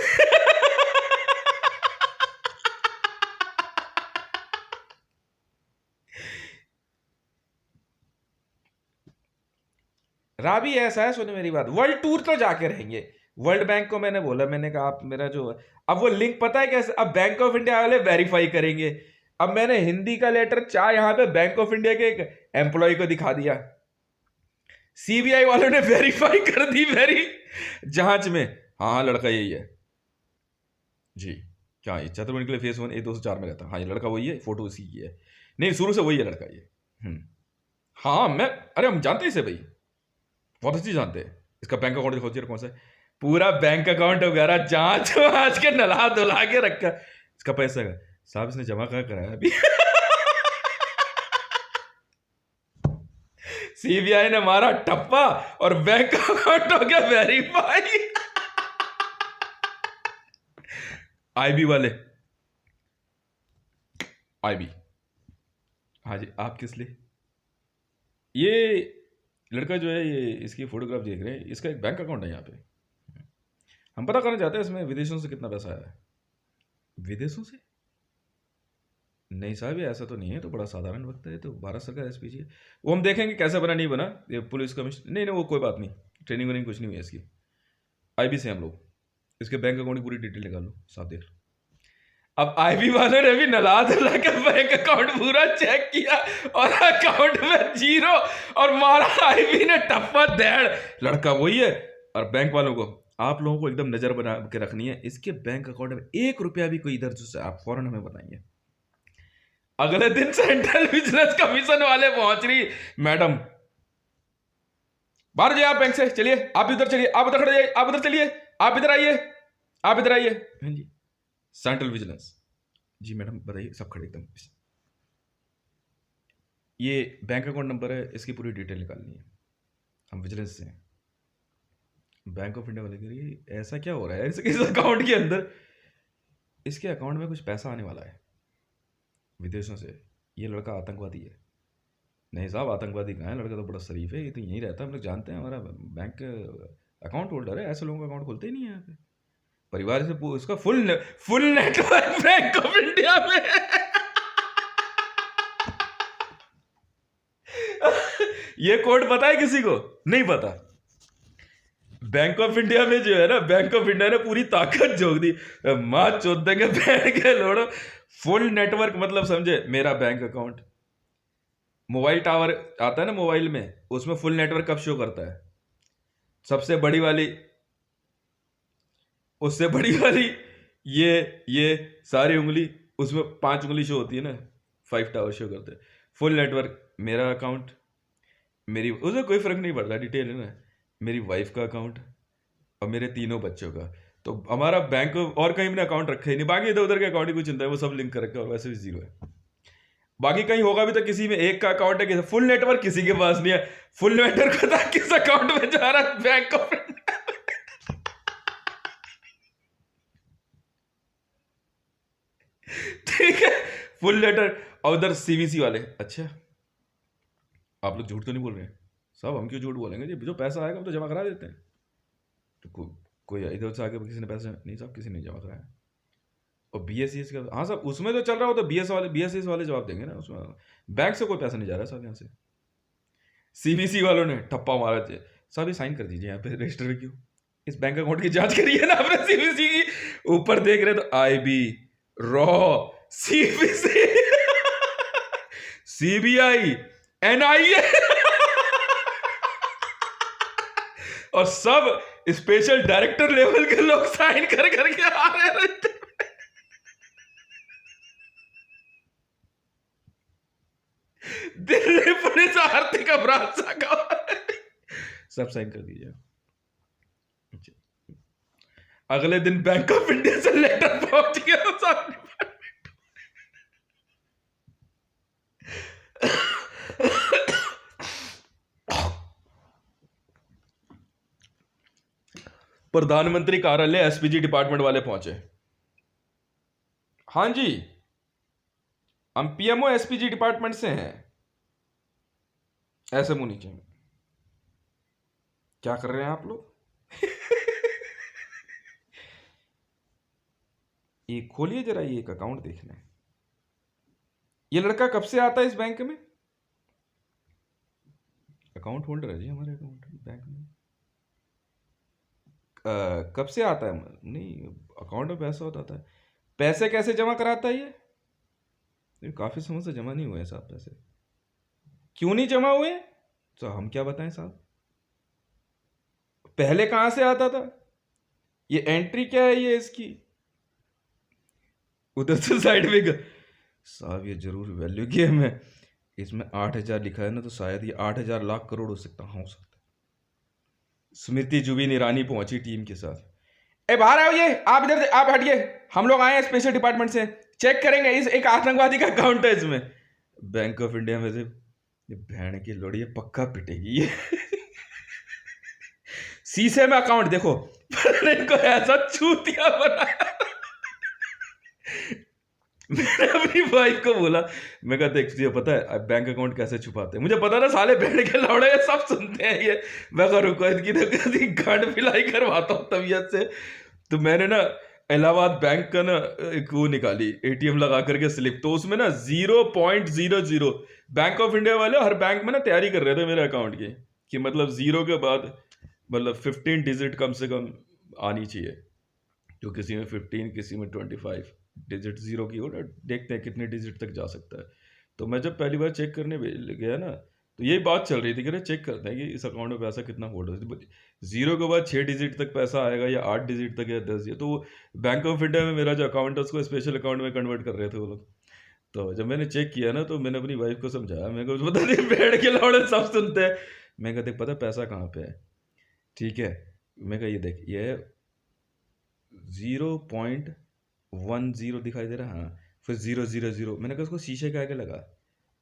राबी ऐसा है, सुनो मेरी बात, वर्ल्ड टूर तो जाके रहेंगे। वर्ल्ड बैंक को मैंने बोला, मैंने कहा आप मेरा जो, अब वो लिंक पता है कैसे, अब बैंक ऑफ इंडिया वाले वेरीफाई करेंगे। अब मैंने हिंदी का लेटर चाह यहां पे बैंक ऑफ इंडिया के एक एम्प्लॉय को दिखा दिया, CBI वालों ने वेरीफाई कर दी, वेरी जांच में, हाँ हाँ लड़का यही है जी। क्या ये चतुर्वेदी के लिए फेस 1 A204 में रहता है? हाँ ये लड़का वही है, फोटो इसी की है। नहीं शुरू से वही है लड़का ये। हाँ मैं, अरे हम जानते हैं इसे भाई, बहुत अच्छी जानते हैं। इसका बैंक अकाउंट दिखाओ जरा, कौन सा है? पूरा बैंक अकाउंट वगैरह जांच आज के नला धुला के रखा। इसका पैसा का साहब इसने जमा कहाँ कराया अभी? CBI ने मारा टप्पा और बैंक अकाउंट हो गया वेरीफाई। IB वाले, IB, हाँ जी, आप किस लिए? ये लड़का जो है, ये इसकी फोटोग्राफ देख रहे हैं, इसका एक बैंक अकाउंट है यहाँ पे। हम पता करना चाहते हैं इसमें विदेशों से कितना पैसा आया है। विदेशों से? नहीं साहब ये ऐसा तो नहीं है, तो बड़ा साधारण वक्त है, तो भारत सरकार SPG है। वो हम देखेंगे कैसे बना नहीं बना, ये पुलिस कमिश्नर, नहीं नहीं वो कोई बात नहीं, ट्रेनिंग वेनिंग कुछ नहीं हुई है इसकी। IB से हम लोग इसके बैंक अकाउंट की पूरी डिटेल निकाल लो, साफ देख लो। अब IB वालों ने भी नला धुला के बैंक अकाउंट पूरा चेक किया और अकाउंट में 0 और मारा IB ने टप्पा डेढ़, लड़का वही है। और बैंक वालों को, आप लोगों को एकदम नजर बना के रखनी है, इसके बैंक अकाउंट में 1 रुपया भी कोई इधर से आप फौरन हमें बताइए। अगले दिन सेंट्रल बिजनेस कमीशन वाले पहुंच रही, मैडम बाहर जाइए आप बैंक से, चलिए आप इधर चलिए, आप उधर खड़े जाइए, आप उधर चलिए, आप इधर आइए, आप इधर आइए। हाँ जी सेंट्रल विजिलेंस, जी मैडम बताइए, सब खड़े एकदम। ये बैंक अकाउंट नंबर है, इसकी पूरी डिटेल निकालनी है, हम विजिलेंस से हैं। बैंक ऑफ इंडिया वाले कह रही है ऐसा क्या हो रहा है इस अकाउंट के अंदर? इसके अकाउंट में कुछ पैसा आने वाला है विदेशों से, ये लड़का आतंकवादी है। नहीं साहब, आतंकवादी कहाँ है, लड़का तो बड़ा शरीफ है, ये तो यहीं रहता है, हम लोग जानते हैं, हमारा बैंक अकाउंट होल्डर है, ऐसे लोगों का अकाउंट खोलते ही नहीं है यहाँ पे। परिवार से उसका full network bank of India में ये कोड पता है किसी को? नहीं पता। बैंक ऑफ इंडिया में जो है ना, बैंक ऑफ इंडिया ने पूरी ताकत झोंक दी, माँ चोद देंगे बैंक के लोड़ो। फुल नेटवर्क मतलब समझे, मेरा बैंक अकाउंट, मोबाइल टावर आता है ना मोबाइल में, उसमें फुल नेटवर्क कब शो करता है? सबसे बड़ी वाली, उससे बड़ी वाली ये सारी उंगली, उसमें 5 उंगली शो होती है ना, 5 टावर शो करते हैं। फुल नेटवर्क मेरा अकाउंट, मेरी, उसमें कोई फर्क नहीं पड़ता, डिटेल है ना, मेरी वाइफ का अकाउंट और मेरे 3 बच्चों का। तो हमारा बैंक और कहीं मैंने अकाउंट रखा ही नहीं, बाकी इधर उधर के अकाउंट ही कुछ चिंता है, वो सब लिंक कर रखा है और वैसे भी जीरो है। बाकी कहीं होगा भी तो किसी में एक का अकाउंट है, फुल नेटवर्क किसी के पास नहीं है। फुल नेटवर्क पता किस अकाउंट में जा रहा है? Bank of India. ठीक है, फुल नेटवर्क। और उधर सीवीसी वाले, अच्छा आप लोग झूठ तो नहीं बोल रहे हैं साहब? हम क्यों झूठ बोलेंगे जी, जो पैसा आएगा हम तो जमा करा देते हैं। तो कोई इधर से आके किसी ने पैसा नहीं साहब, किसी ने जमा कराया। और BSES का, हाँ साहब उसमें तो चल रहा हो, तो BSES वाले जवाब देंगे ना, उसमें बैंक से कोई पैसा नहीं जा रहा साहब यहाँ से। CBC वालों ने ठप्पा मारा साहब, ये साइन कर दीजिए यहाँ पे रजिस्टर क्यों, इस बैंक अकाउंट की जांच करिए ना आपने CBC की। ऊपर देख रहे तो IB, raw, CBC, CBI, NIA और सब स्पेशल डायरेक्टर लेवल के लोग साइन कर करके आ रहे हैं। दिल्ली पुलिस आर्थिक अपराध शाखा सब साइन कर दीजिए। अगले दिन बैंक ऑफ इंडिया से लेटर पहुंच गया। प्रधानमंत्री कार्यालय SPG डिपार्टमेंट वाले पहुंचे। हाँ जी, हम PMO SPG डिपार्टमेंट से हैं। ऐसे मुंह नीचे, क्या कर रहे हैं आप लोग? ये खोलिए जरा, ये एक अकाउंट देखना है। ये लड़का कब से आता है इस बैंक में? अकाउंट होल्डर है जी हमारे अकाउंट बैंक में। कब से आता है? नहीं, अकाउंट में पैसा होता है। पैसे कैसे जमा कराता है ये? काफी समय से जमा नहीं हुए साहब पैसे। क्यों नहीं जमा हुए तो हम क्या बताएं साहब? पहले कहां से आता था? ये एंट्री क्या है ये इसकी? उधर से साइड में साहब, ये जरूर वैल्यू गेम है। इसमें 8000 लिखा है ना, तो शायद ये 8000 लाख करोड़ हो सकता है। स्मृति जुबिन ईरानी पहुंची टीम के साथ। ए बाहर आओ, ये आप इधर, आप हटिए, हम लोग आए हैं स्पेशल डिपार्टमेंट से, चेक करेंगे इस एक आतंकवादी का अकाउंट है इसमें। बैंक ऑफ इंडिया में से बहन की लोड़ी पक्का पिटेगी ये। शीशे में अकाउंट देखो, इनको ऐसा चूतिया बनाया। मैंने अपनी वाइफ को बोला, मैं कहता देख तुझे पता है बैंक अकाउंट कैसे छुपाते हैं? मुझे पता ना साले बैठ के लौड़े सब सुनते हैं ये। मैं कह रुको इनकी तो गांड पिलाई करवाता हूँ तबीयत से। तो मैंने ना इलाहाबाद बैंक का ना एक वो निकाली, ATM लगा करके स्लिप, तो उसमें ना 0.00। बैंक ऑफ इंडिया वाले हर बैंक में ना तैयारी कर रहे थे मेरे अकाउंट की, कि मतलब 0 के बाद मतलब 15 डिजिट कम से कम आनी चाहिए। तो किसी में 15, किसी में 25 डिजिट 0 की हो ना, देखते हैं कितने डिजिट तक जा सकता है। तो मैं जब पहली बार चेक करने गया ना, तो यही बात चल रही थी कि चेक करते हैं कि इस अकाउंट में पैसा कितना होल्ड हो। 0 के बाद 6 डिजिट तक पैसा आएगा या 8 डिजिट तक या 10। तो बैंक ऑफ इंडिया में मेरा जो अकाउंट है उसको स्पेशल अकाउंट में कन्वर्ट कर रहे थे वो लोग। तो जब मैंने चेक किया ना, तो मैंने अपनी वाइफ को समझाया, मेरे को पता नहीं बैठ के लौड़े सब सुनते हैं। मैं कहते पता पैसा कहाँ पे है? ठीक है, मैं कहा ये देख, ये 0.10 दिखाई दे रहा है, हाँ, फिर 000। मैंने कहा उसको शीशे का आगे लगा,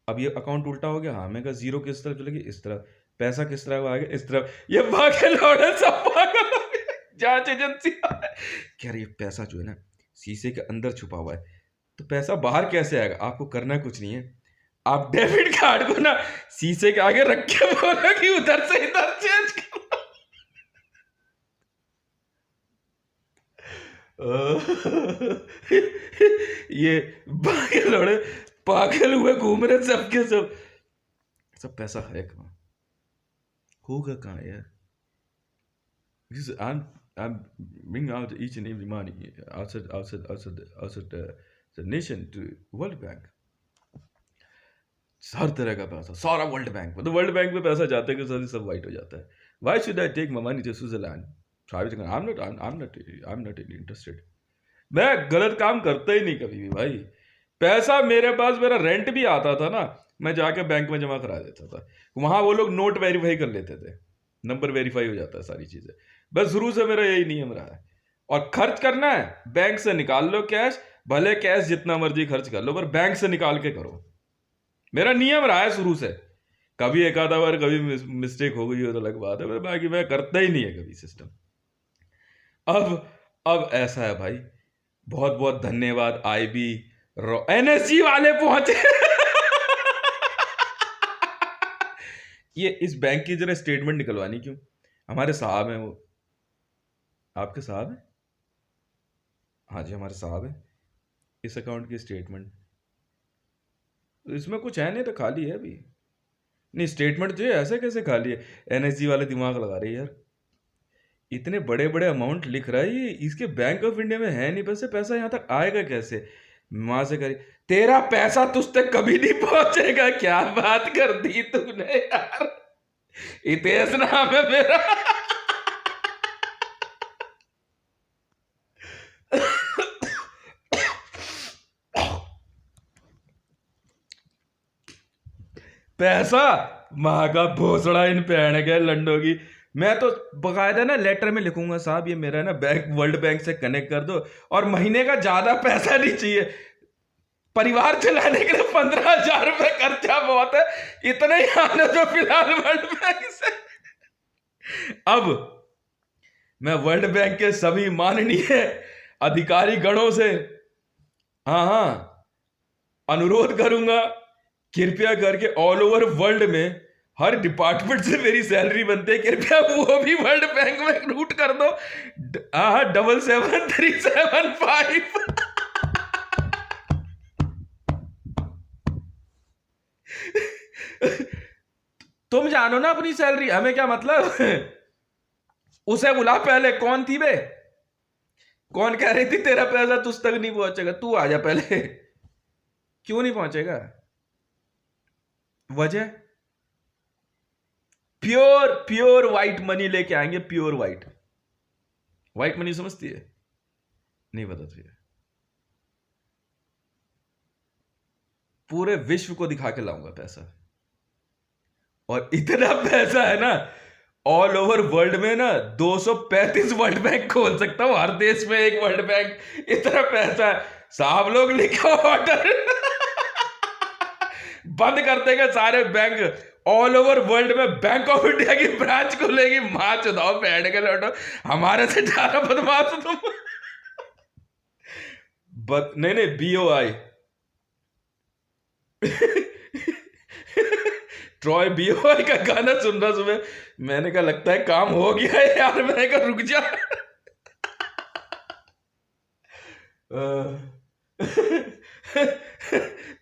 अब ये अकाउंट उल्टा हो गया। हाँ, मैं कहा 0 किस तरफ चलेगी? इस तरफ। पैसा किस तरफ आएगा? इस तरफ। ये भागे लौड़े सब पागल हो गए। जांच एजेंसी कह रही है पैसा जो है ना शीशे के अंदर छुपा हुआ है। तो पैसा बाहर कैसे आएगा? आपको करना कुछ नहीं है, आप डेबिट कार्ड को ना शीशे के आगे रख के बोलो कि उधर से इधर चेंज करो। ये पागल लौड़े पागल हुए घूम रहे सबके सब। सब पैसा है कहाँ, होगा कहाँ यार? Because I'm bringing out each and every money outside the nation to World Bank. हर तरह का पैसा सारा वर्ल्ड बैंक में, तो वर्ल्ड बैंक में पैसा जाते के साथ सब वाइट हो जाता है। Why should I take my money to Switzerland? Private account? I'm not interested. मैं गलत काम करता ही नहीं कभी भी भाई। पैसा मेरे पास, मेरा रेंट भी आता था ना, मैं जाके बैंक में जमा करा देता था। वहां वो लोग नोट वेरीफाई कर लेते थे, नंबर वेरीफाई हो जाता है, सारी चीजें। बस शुरू से मेरा यही नियम रहा है। और खर्च करना है, बैंक से निकाल लो कैश, भले कैश जितना मर्जी खर्च कर लो, पर बैंक से निकाल के करो। मेरा नियम रहा है शुरू से। कभी एक आधा बार कभी मिस्टेक हो गई हो तो अलग बात है, बाकी मैं करता ही नहीं है कभी सिस्टम। अब ऐसा है भाई, बहुत बहुत धन्यवाद। आईबी एनएसजी वाले पहुंचे। ये इस बैंक की जरा स्टेटमेंट निकलवानी क्यों? हमारे साहब हैं वो। आपके साहब हैं? हाँ जी हमारे साहब हैं। इस अकाउंट की स्टेटमेंट, इसमें कुछ है नहीं तो खाली है अभी। नहीं स्टेटमेंट जो है ऐसे कैसे खाली है? एनएसजी वाले दिमाग लगा रहे हैं यार, इतने बड़े बड़े अमाउंट लिख रहा है ये, इसके बैंक ऑफ इंडिया में है नहीं, वैसे पैसा यहाँ तक आएगा कैसे? मां से करी, तेरा पैसा तुझ तक कभी नहीं पहुंचेगा। क्या बात कर दी तूने यार, इतिहास नाम है मेरा। पैसा माँ का भोसड़ा इन पैण के लंडों की। मैं तो बकायदा ना लेटर में लिखूंगा, साहब ये मेरा ना बैंक वर्ल्ड बैंक से कनेक्ट कर दो, और महीने का ज्यादा पैसा नहीं चाहिए, परिवार चलाने के लिए 15,000 रुपए खर्चा बहुत है, इतने ही आने दो फिलहाल वर्ल्ड बैंक से। अब मैं वर्ल्ड बैंक के सभी माननीय अधिकारी गणों से हाँ अनुरोध करूंगा, कृपया करके ऑल ओवर वर्ल्ड में हर डिपार्टमेंट से मेरी सैलरी बनती है, कृपया वो भी वर्ल्ड बैंक में रूट कर दो। 77375। तुम जानो ना अपनी सैलरी, हमें क्या मतलब। उसे बुला पहले, कौन थी बे, कौन कह रही थी तेरा पैसा तुझ तक नहीं पहुंचेगा? तू आ जा पहले। क्यों नहीं पहुंचेगा? वजह प्योर व्हाइट मनी लेके आएंगे, प्योर व्हाइट मनी समझती है? नहीं पता तुझे? पूरे विश्व को दिखा के लाऊंगा पैसा, और इतना पैसा है ना ऑल ओवर वर्ल्ड में ना 235 वर्ल्ड बैंक खोल सकता हूं, हर देश में एक वर्ल्ड बैंक। इतना पैसा है साहब, लोग लिखो ऑर्डर। बंद कर देंगे सारे बैंक, ऑल ओवर वर्ल्ड में बैंक ऑफ इंडिया की ब्रांच खुलेगी। मां चुदाओ बैठ के लौटो, हमारे से ज्यादा बदमाश हो तुम। नहीं BOI ट्रॉय BOI का गाना सुन रहा सुबह, मैंने कहा लगता है काम हो गया है यार, मैंने कहा रुक जा।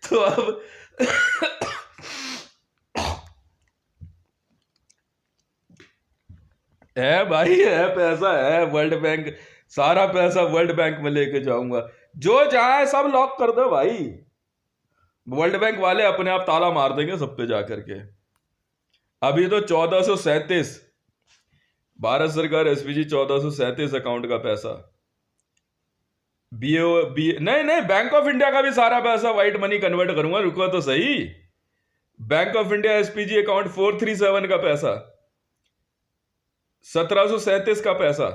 तो अब है भाई, है पैसा है, वर्ल्ड बैंक, सारा पैसा वर्ल्ड बैंक में लेके जाऊंगा। जो चाहे सब लॉक कर दो भाई, वर्ल्ड बैंक वाले अपने आप ताला मार देंगे सब पे जाकर के। अभी तो 1437 भारत सरकार SPG 1437 अकाउंट का पैसा, नहीं बैंक ऑफ इंडिया का भी सारा पैसा व्हाइट मनी कन्वर्ट करूंगा, रुको तो सही। Bank of India SPG account 437 का पैसा, 1737 का पैसा,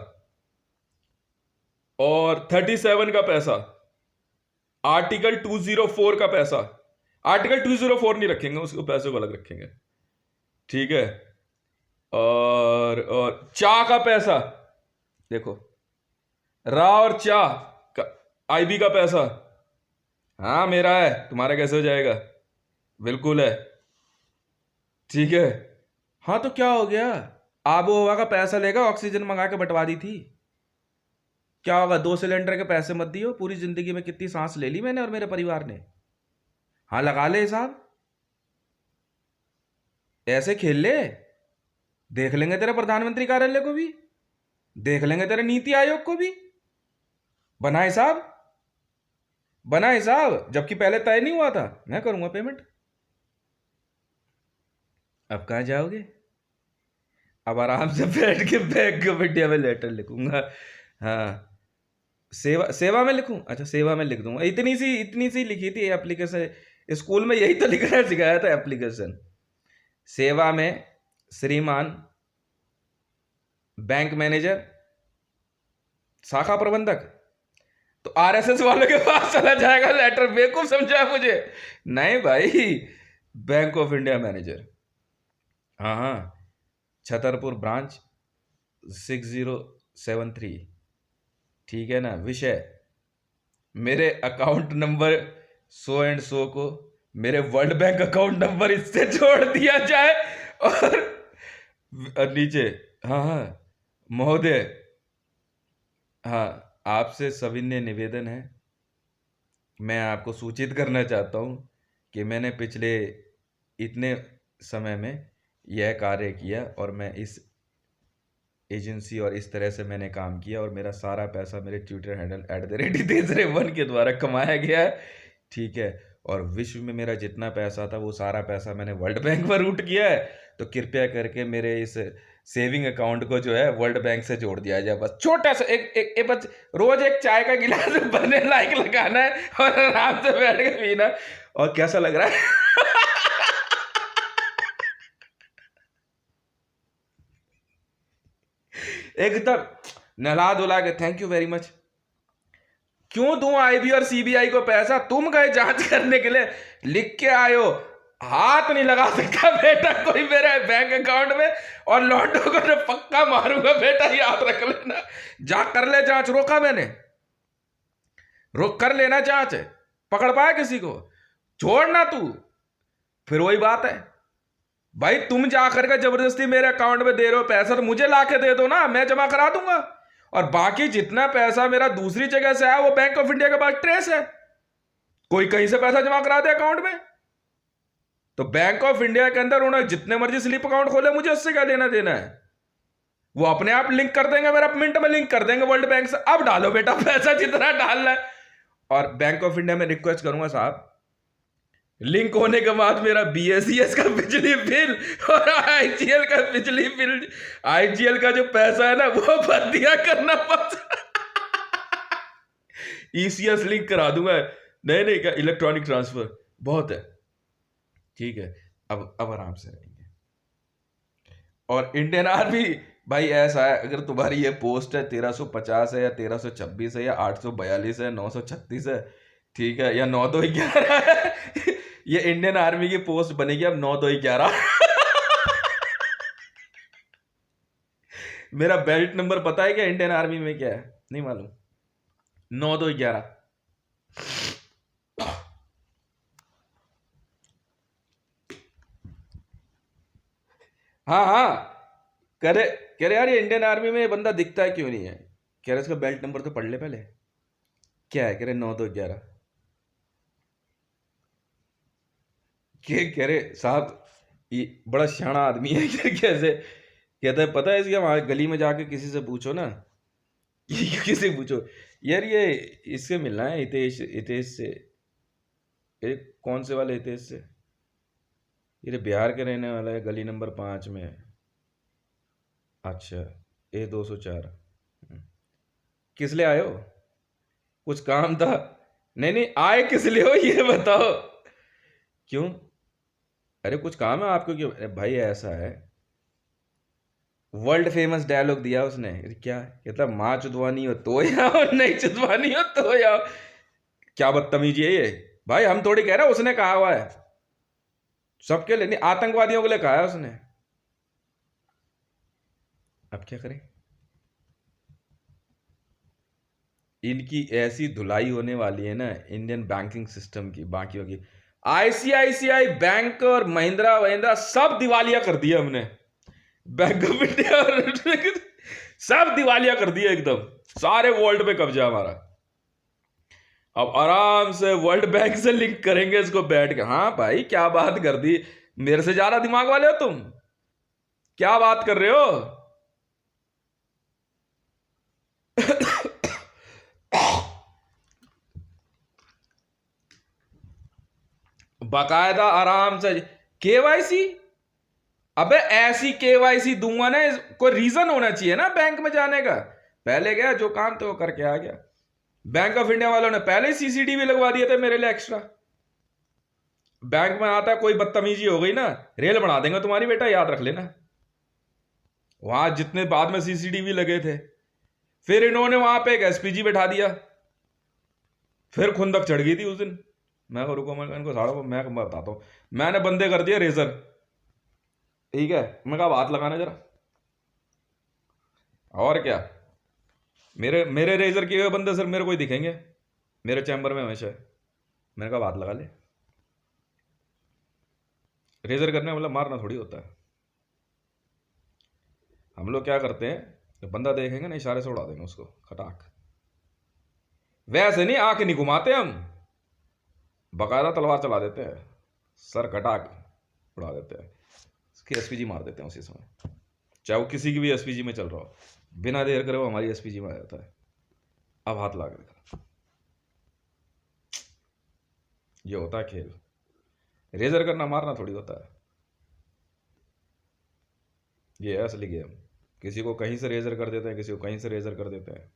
और 37 का पैसा, आर्टिकल 204 का पैसा। आर्टिकल 204 नहीं रखेंगे, उसको पैसे को अलग रखेंगे, ठीक है। और चा का पैसा देखो, रा और चा का आईबी का पैसा? हाँ मेरा है, तुम्हारा कैसे हो जाएगा? बिल्कुल है। ठीक है। हाँ तो क्या हो गया? आबो हवा का पैसा लेगा, ऑक्सीजन मंगा के बंटवा दी थी। क्या होगा, 2 सिलेंडर के पैसे मत दियो, पूरी जिंदगी में कितनी सांस ले ली मैंने और मेरे परिवार ने। हाँ लगा ले हिसाब, ऐसे खेल ले। देख लेंगे तेरे प्रधानमंत्री कार्यालय को भी, देख लेंगे तेरे नीति आयोग को भी। बना हिसाब, बना हिसाब, जबकि पहले तय नहीं हुआ था। मैं करूंगा पेमेंट। अब कहाँ जाओगे? अब आराम से बैठ के बैंक ऑफ इंडिया में लेटर लिखूंगा। हाँ, सेवा सेवा में लिखूं? अच्छा सेवा में लिख दूंगा। इतनी सी लिखी थी एप्लीकेशन, स्कूल में यही तो लिखना सिखाया था एप्लीकेशन। सेवा में श्रीमान बैंक मैनेजर शाखा प्रबंधक। तो आरएसएस वालों के पास चला जाएगा लेटर, बेवकूफ समझा मुझे? नहीं भाई, बैंक ऑफ इंडिया मैनेजर। हाँ हाँ, छतरपुर ब्रांच 6073। ठीक है ना? विषय, मेरे account number so and so को मेरे वर्ल्ड बैंक अकाउंट नंबर इससे जोड़ दिया जाए। और नीचे, हाँ हाँ महोदय, हाँ आपसे सविनय निवेदन है, मैं आपको सूचित करना चाहता हूँ कि मैंने पिछले इतने समय में यह कार्य किया और मैं इस एजेंसी और इस तरह से मैंने काम किया और मेरा सारा पैसा मेरे ट्विटर हैंडल @हितेश के द्वारा कमाया गया है। ठीक है, और विश्व में मेरा जितना पैसा था वो सारा पैसा मैंने वर्ल्ड बैंक में रूट किया है। तो कृपया करके मेरे इस सेविंग अकाउंट को जो है वर्ल्ड बैंक से जोड़ दिया जाए। बस छोटा सा एक बस रोज एक चाय का गिलास भरने लायक लगाना है और आराम से बैठ के पीना। और कैसा लग रहा है? एकदम नला धुला के, थैंक यू वेरी मच। क्यों दूं आईबी और सीबीआई को पैसा? तुम गए जांच करने के लिए, लिख के आयो, हाथ नहीं लगा सकता बेटा कोई मेरे बैंक अकाउंट में, और लौटो को तो पक्का मारूंगा बेटा, याद रख लेना। जा कर ले जांच, रोका मैंने? रोक कर लेना जांच, पकड़ पाया किसी को? छोड़ना तू। फिर वही बात है भाई, तुम जा करके जबरदस्ती मेरे अकाउंट में दे रहे हो पैसा, तो मुझे ला के दे दो ना, मैं जमा करा दूंगा। और बाकी जितना पैसा मेरा दूसरी जगह से आया वो बैंक ऑफ इंडिया के पास ट्रेस है, कोई कहीं से पैसा जमा करा दे अकाउंट में। तो बैंक ऑफ इंडिया के अंदर उन्होंने जितने मर्जी स्लिप अकाउंट खोले, मुझे उससे क्या लेना देना है? वो अपने आप लिंक कर देंगे, मेरा मिनट में लिंक कर देंगे वर्ल्ड बैंक से। अब डालो बेटा पैसा जितना डालना है। और बैंक ऑफ इंडिया में रिक्वेस्ट करूंगा साहब, लिंक होने के बाद मेरा बीएसईएस का बिजली बिल और आईजीएल का बिजली बिल, आईजीएल का जो पैसा है ना वो भर दिया करना पड़ता। ईसीएस लिंक करा दूंगा। नहीं नहीं, क्या इलेक्ट्रॉनिक ट्रांसफर बहुत है। ठीक है, अब आराम से रहेंगे। और इंडियन आर्मी भाई ऐसा है, अगर तुम्हारी ये पोस्ट है 1350 है या 1326 है या 842 है, 936 है, ठीक है, या 9211 है, ये इंडियन आर्मी की पोस्ट बनेगी अब 9211। मेरा बेल्ट नंबर पता है क्या इंडियन आर्मी में क्या है? नहीं मालूम? 9211। हाँ हाँ, करे कह रहे यार ये इंडियन आर्मी में ये बंदा दिखता है क्यों नहीं है? कह रहे इसका बेल्ट नंबर तो पढ़ ले पहले। क्या है? कह रहे 9211। कह रहे साहब ये बड़ा सियाना आदमी है। कैसे? कहता है पता है इसके, वहां गली में जाके किसी से पूछो ना, किसी से पूछो यार ये इससे मिलना है, हितेश, हितेश से। एक कौन से वाले हितेश से? ये बिहार के रहने वाला है, गली नंबर 5 में है। अच्छा, A204। किस लिए आए हो? कुछ काम था? नहीं नहीं, आए किस लिए हो ये बताओ। क्यों? अरे कुछ काम है आपको? क्यों? अरे भाई ऐसा है, वर्ल्ड फेमस डायलॉग दिया उसने। अरे क्या कहता, माँ चुदवानी हो तो आओ, नहीं चुदवानी हो तो आओ। क्या बदतमीजी है ये भाई, हम थोड़ी कह रहे, उसने कहा हुआ है सबके लिए, नहीं आतंकवादियों के लिए कहा है उसने। अब क्या करें? इनकी ऐसी धुलाई होने वाली है ना इंडियन बैंकिंग सिस्टम की, बाकियों की। आईसीआईसीआई बैंक और महिंद्रा महिंद्रा सब दिवालिया कर दिया हमने। बैंक ऑफ इंडिया सब दिवालिया कर दिया एकदम। सारे वर्ल्ड पे कब्जा हमारा। अब आराम से वर्ल्ड बैंक से लिंक करेंगे इसको बैठ के। हाँ भाई क्या बात कर दी, मेरे से ज्यादा दिमाग वाले हो तुम, क्या बात कर रहे हो। बाकायदा आराम से केवाईसी। अबे ऐसी केवाईसी दूंगा ना, कोई रीजन होना चाहिए ना बैंक में जाने का। पहले गया जो काम थे वो करके आ गया। बैंक ऑफ इंडिया वालों ने पहले ही सीसीटीवी लगवा दिए थे मेरे लिए एक्स्ट्रा। बैंक में आता है कोई बदतमीजी हो गई ना, रेल बना देंगे तुम्हारी बेटा, याद रख लेना। वहां जितने बाद में सीसीटीवी लगे थे, फिर इन्होंने वहां पे एक एसपीजी बैठा दिया। फिर खुंदक चढ़ गई थी उस दिन। मैं को रुको, मैं इनको साड़ो, मैं बताता हूं। मैंने बंदे कर दिया रेजर, ठीक है। मैं कहा हाथ लगाना जरा, और क्या। मेरे मेरे रेजर किए हुए बंदे सिर्फ मेरे को ही दिखेंगे मेरे चैम्बर में हमेशा। मैंने कहा हाथ लगा ले। रेजर करने मतलब मारना थोड़ी होता है। हम लोग क्या करते हैं, जब बंदा देखेंगे ना इशारे से उड़ा देंगे उसको खटाक। वैसे नहीं, आंख नहीं घुमाते हम, बकायदा तलवार चला देते हैं, सर खटाक उड़ा देते हैं। उसकी एसपीजी मार देते हैं उसी समय, चाहे वो किसी की भी एसपीजी में चल रहा हो। बिना देर करे वो हमारी एसपीजी में आ जाता है। अब हाथ लगा देखा, ये होता है खेल। रेजर करना मारना थोड़ी होता है, ये है असली गेम। किसी को कहीं से रेजर कर देते हैं, किसी को कहीं से रेजर कर देते हैं,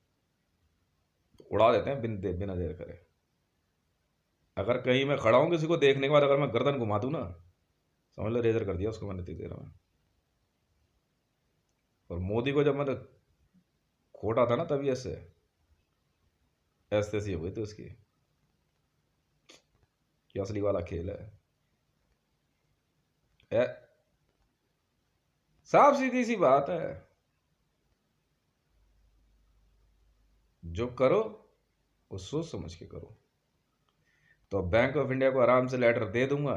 उड़ा देते हैं बिना देर करे। अगर कहीं मैं खड़ा हूं किसी को देखने के बाद अगर मैं गर्दन घुमा दूं ना, समझ लो रेजर कर दिया उसको मैंने इतनी देर में। और मोदी को जब मैं खोटा था ना तभी ऐसे ऐसी हो गई थी उसकी। ये असली वाला खेल है। साफ सीधी सी बात है, जो करो वो सोच समझ के करो। तो बैंक ऑफ इंडिया को आराम से लेटर दे दूंगा।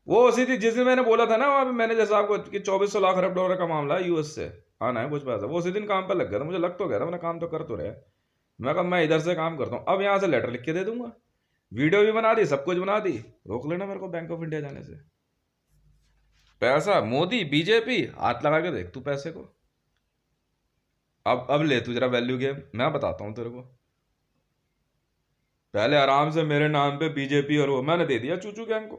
वो उसी थी जिस दिन मैंने बोला था ना वहां पे मैनेजर साहब को कि 2400 लाख अरब डॉलर का मामला है, यूएस से आना है कुछ पैसा। वो उसी दिन काम पर लग गया था, मुझे लग तो गया था, मैंने काम तो कर तो रहे। मैं कहा मैं इधर से काम करता हूँ, अब यहाँ से लेटर लिख के दे दूंगा। वीडियो भी बना दी, सब कुछ बना दी, रोक लेना मेरे को बैंक ऑफ इंडिया जाने से। पैसा मोदी बीजेपी, हाथ लगा के देख तू पैसे को। अब ले तू जरा वैल्यू गेम, मैं बताता हूँ तेरे को। पहले आराम से मेरे नाम पे बीजेपी और वो मैंने दे दिया चूचू गैंग को।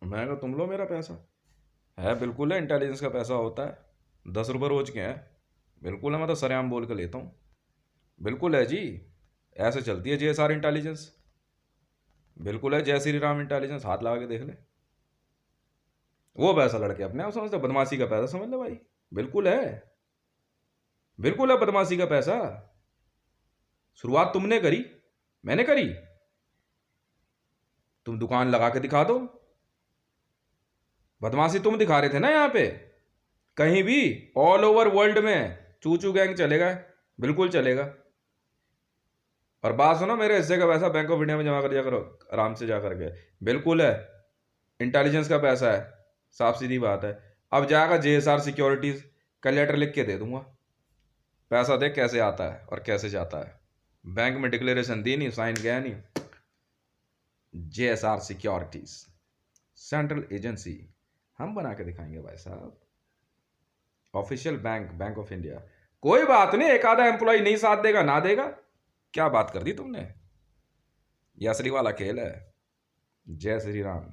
मैं कहा तुम लो मेरा पैसा। है बिल्कुल है, इंटेलिजेंस का पैसा होता है, 10 रुपये रोज के हैं। बिल्कुल है, मैं तो सरेआम बोल के लेता हूँ। बिल्कुल है जी, ऐसे चलती है जेएसआर इंटेलिजेंस। बिल्कुल है जय श्री राम इंटेलिजेंस, हाथ लगा के देख ले। वो पैसा लड़के अपने आप समझते, बदमाशी का पैसा समझ ले भाई। बिल्कुल है, बिल्कुल है बदमाशी का पैसा। शुरुआत तुमने करी, मैंने करी। तुम दुकान लगा के दिखा दो, बदमाशी तुम दिखा रहे थे ना यहाँ पे। कहीं भी ऑल ओवर वर्ल्ड में चूचू गैंग चलेगा, बिल्कुल चलेगा। और बात सुनो, मेरे हिस्से का पैसा बैंक ऑफ इंडिया में जमा कर दिया करो आराम से जा करके। बिल्कुल है, इंटेलिजेंस का पैसा है, साफ सीधी बात है। अब जाएगा जेएसआर सिक्योरिटीज का लेटर लिख के दे दूंगा। पैसा देख कैसे आता है और कैसे जाता है। बैंक में डिक्लेरेशन दी नहीं, साइन गया नहीं। जेएसआर सिक्योरिटीज सेंट्रल एजेंसी हम बना के दिखाएंगे भाई साहब। Official bank, bank of India. कोई बात नहीं, एक आधा एम्प्लॉय नहीं साथ देगा ना देगा, क्या बात कर दी तुमने। यह असली वाला खेल है। जय श्री राम।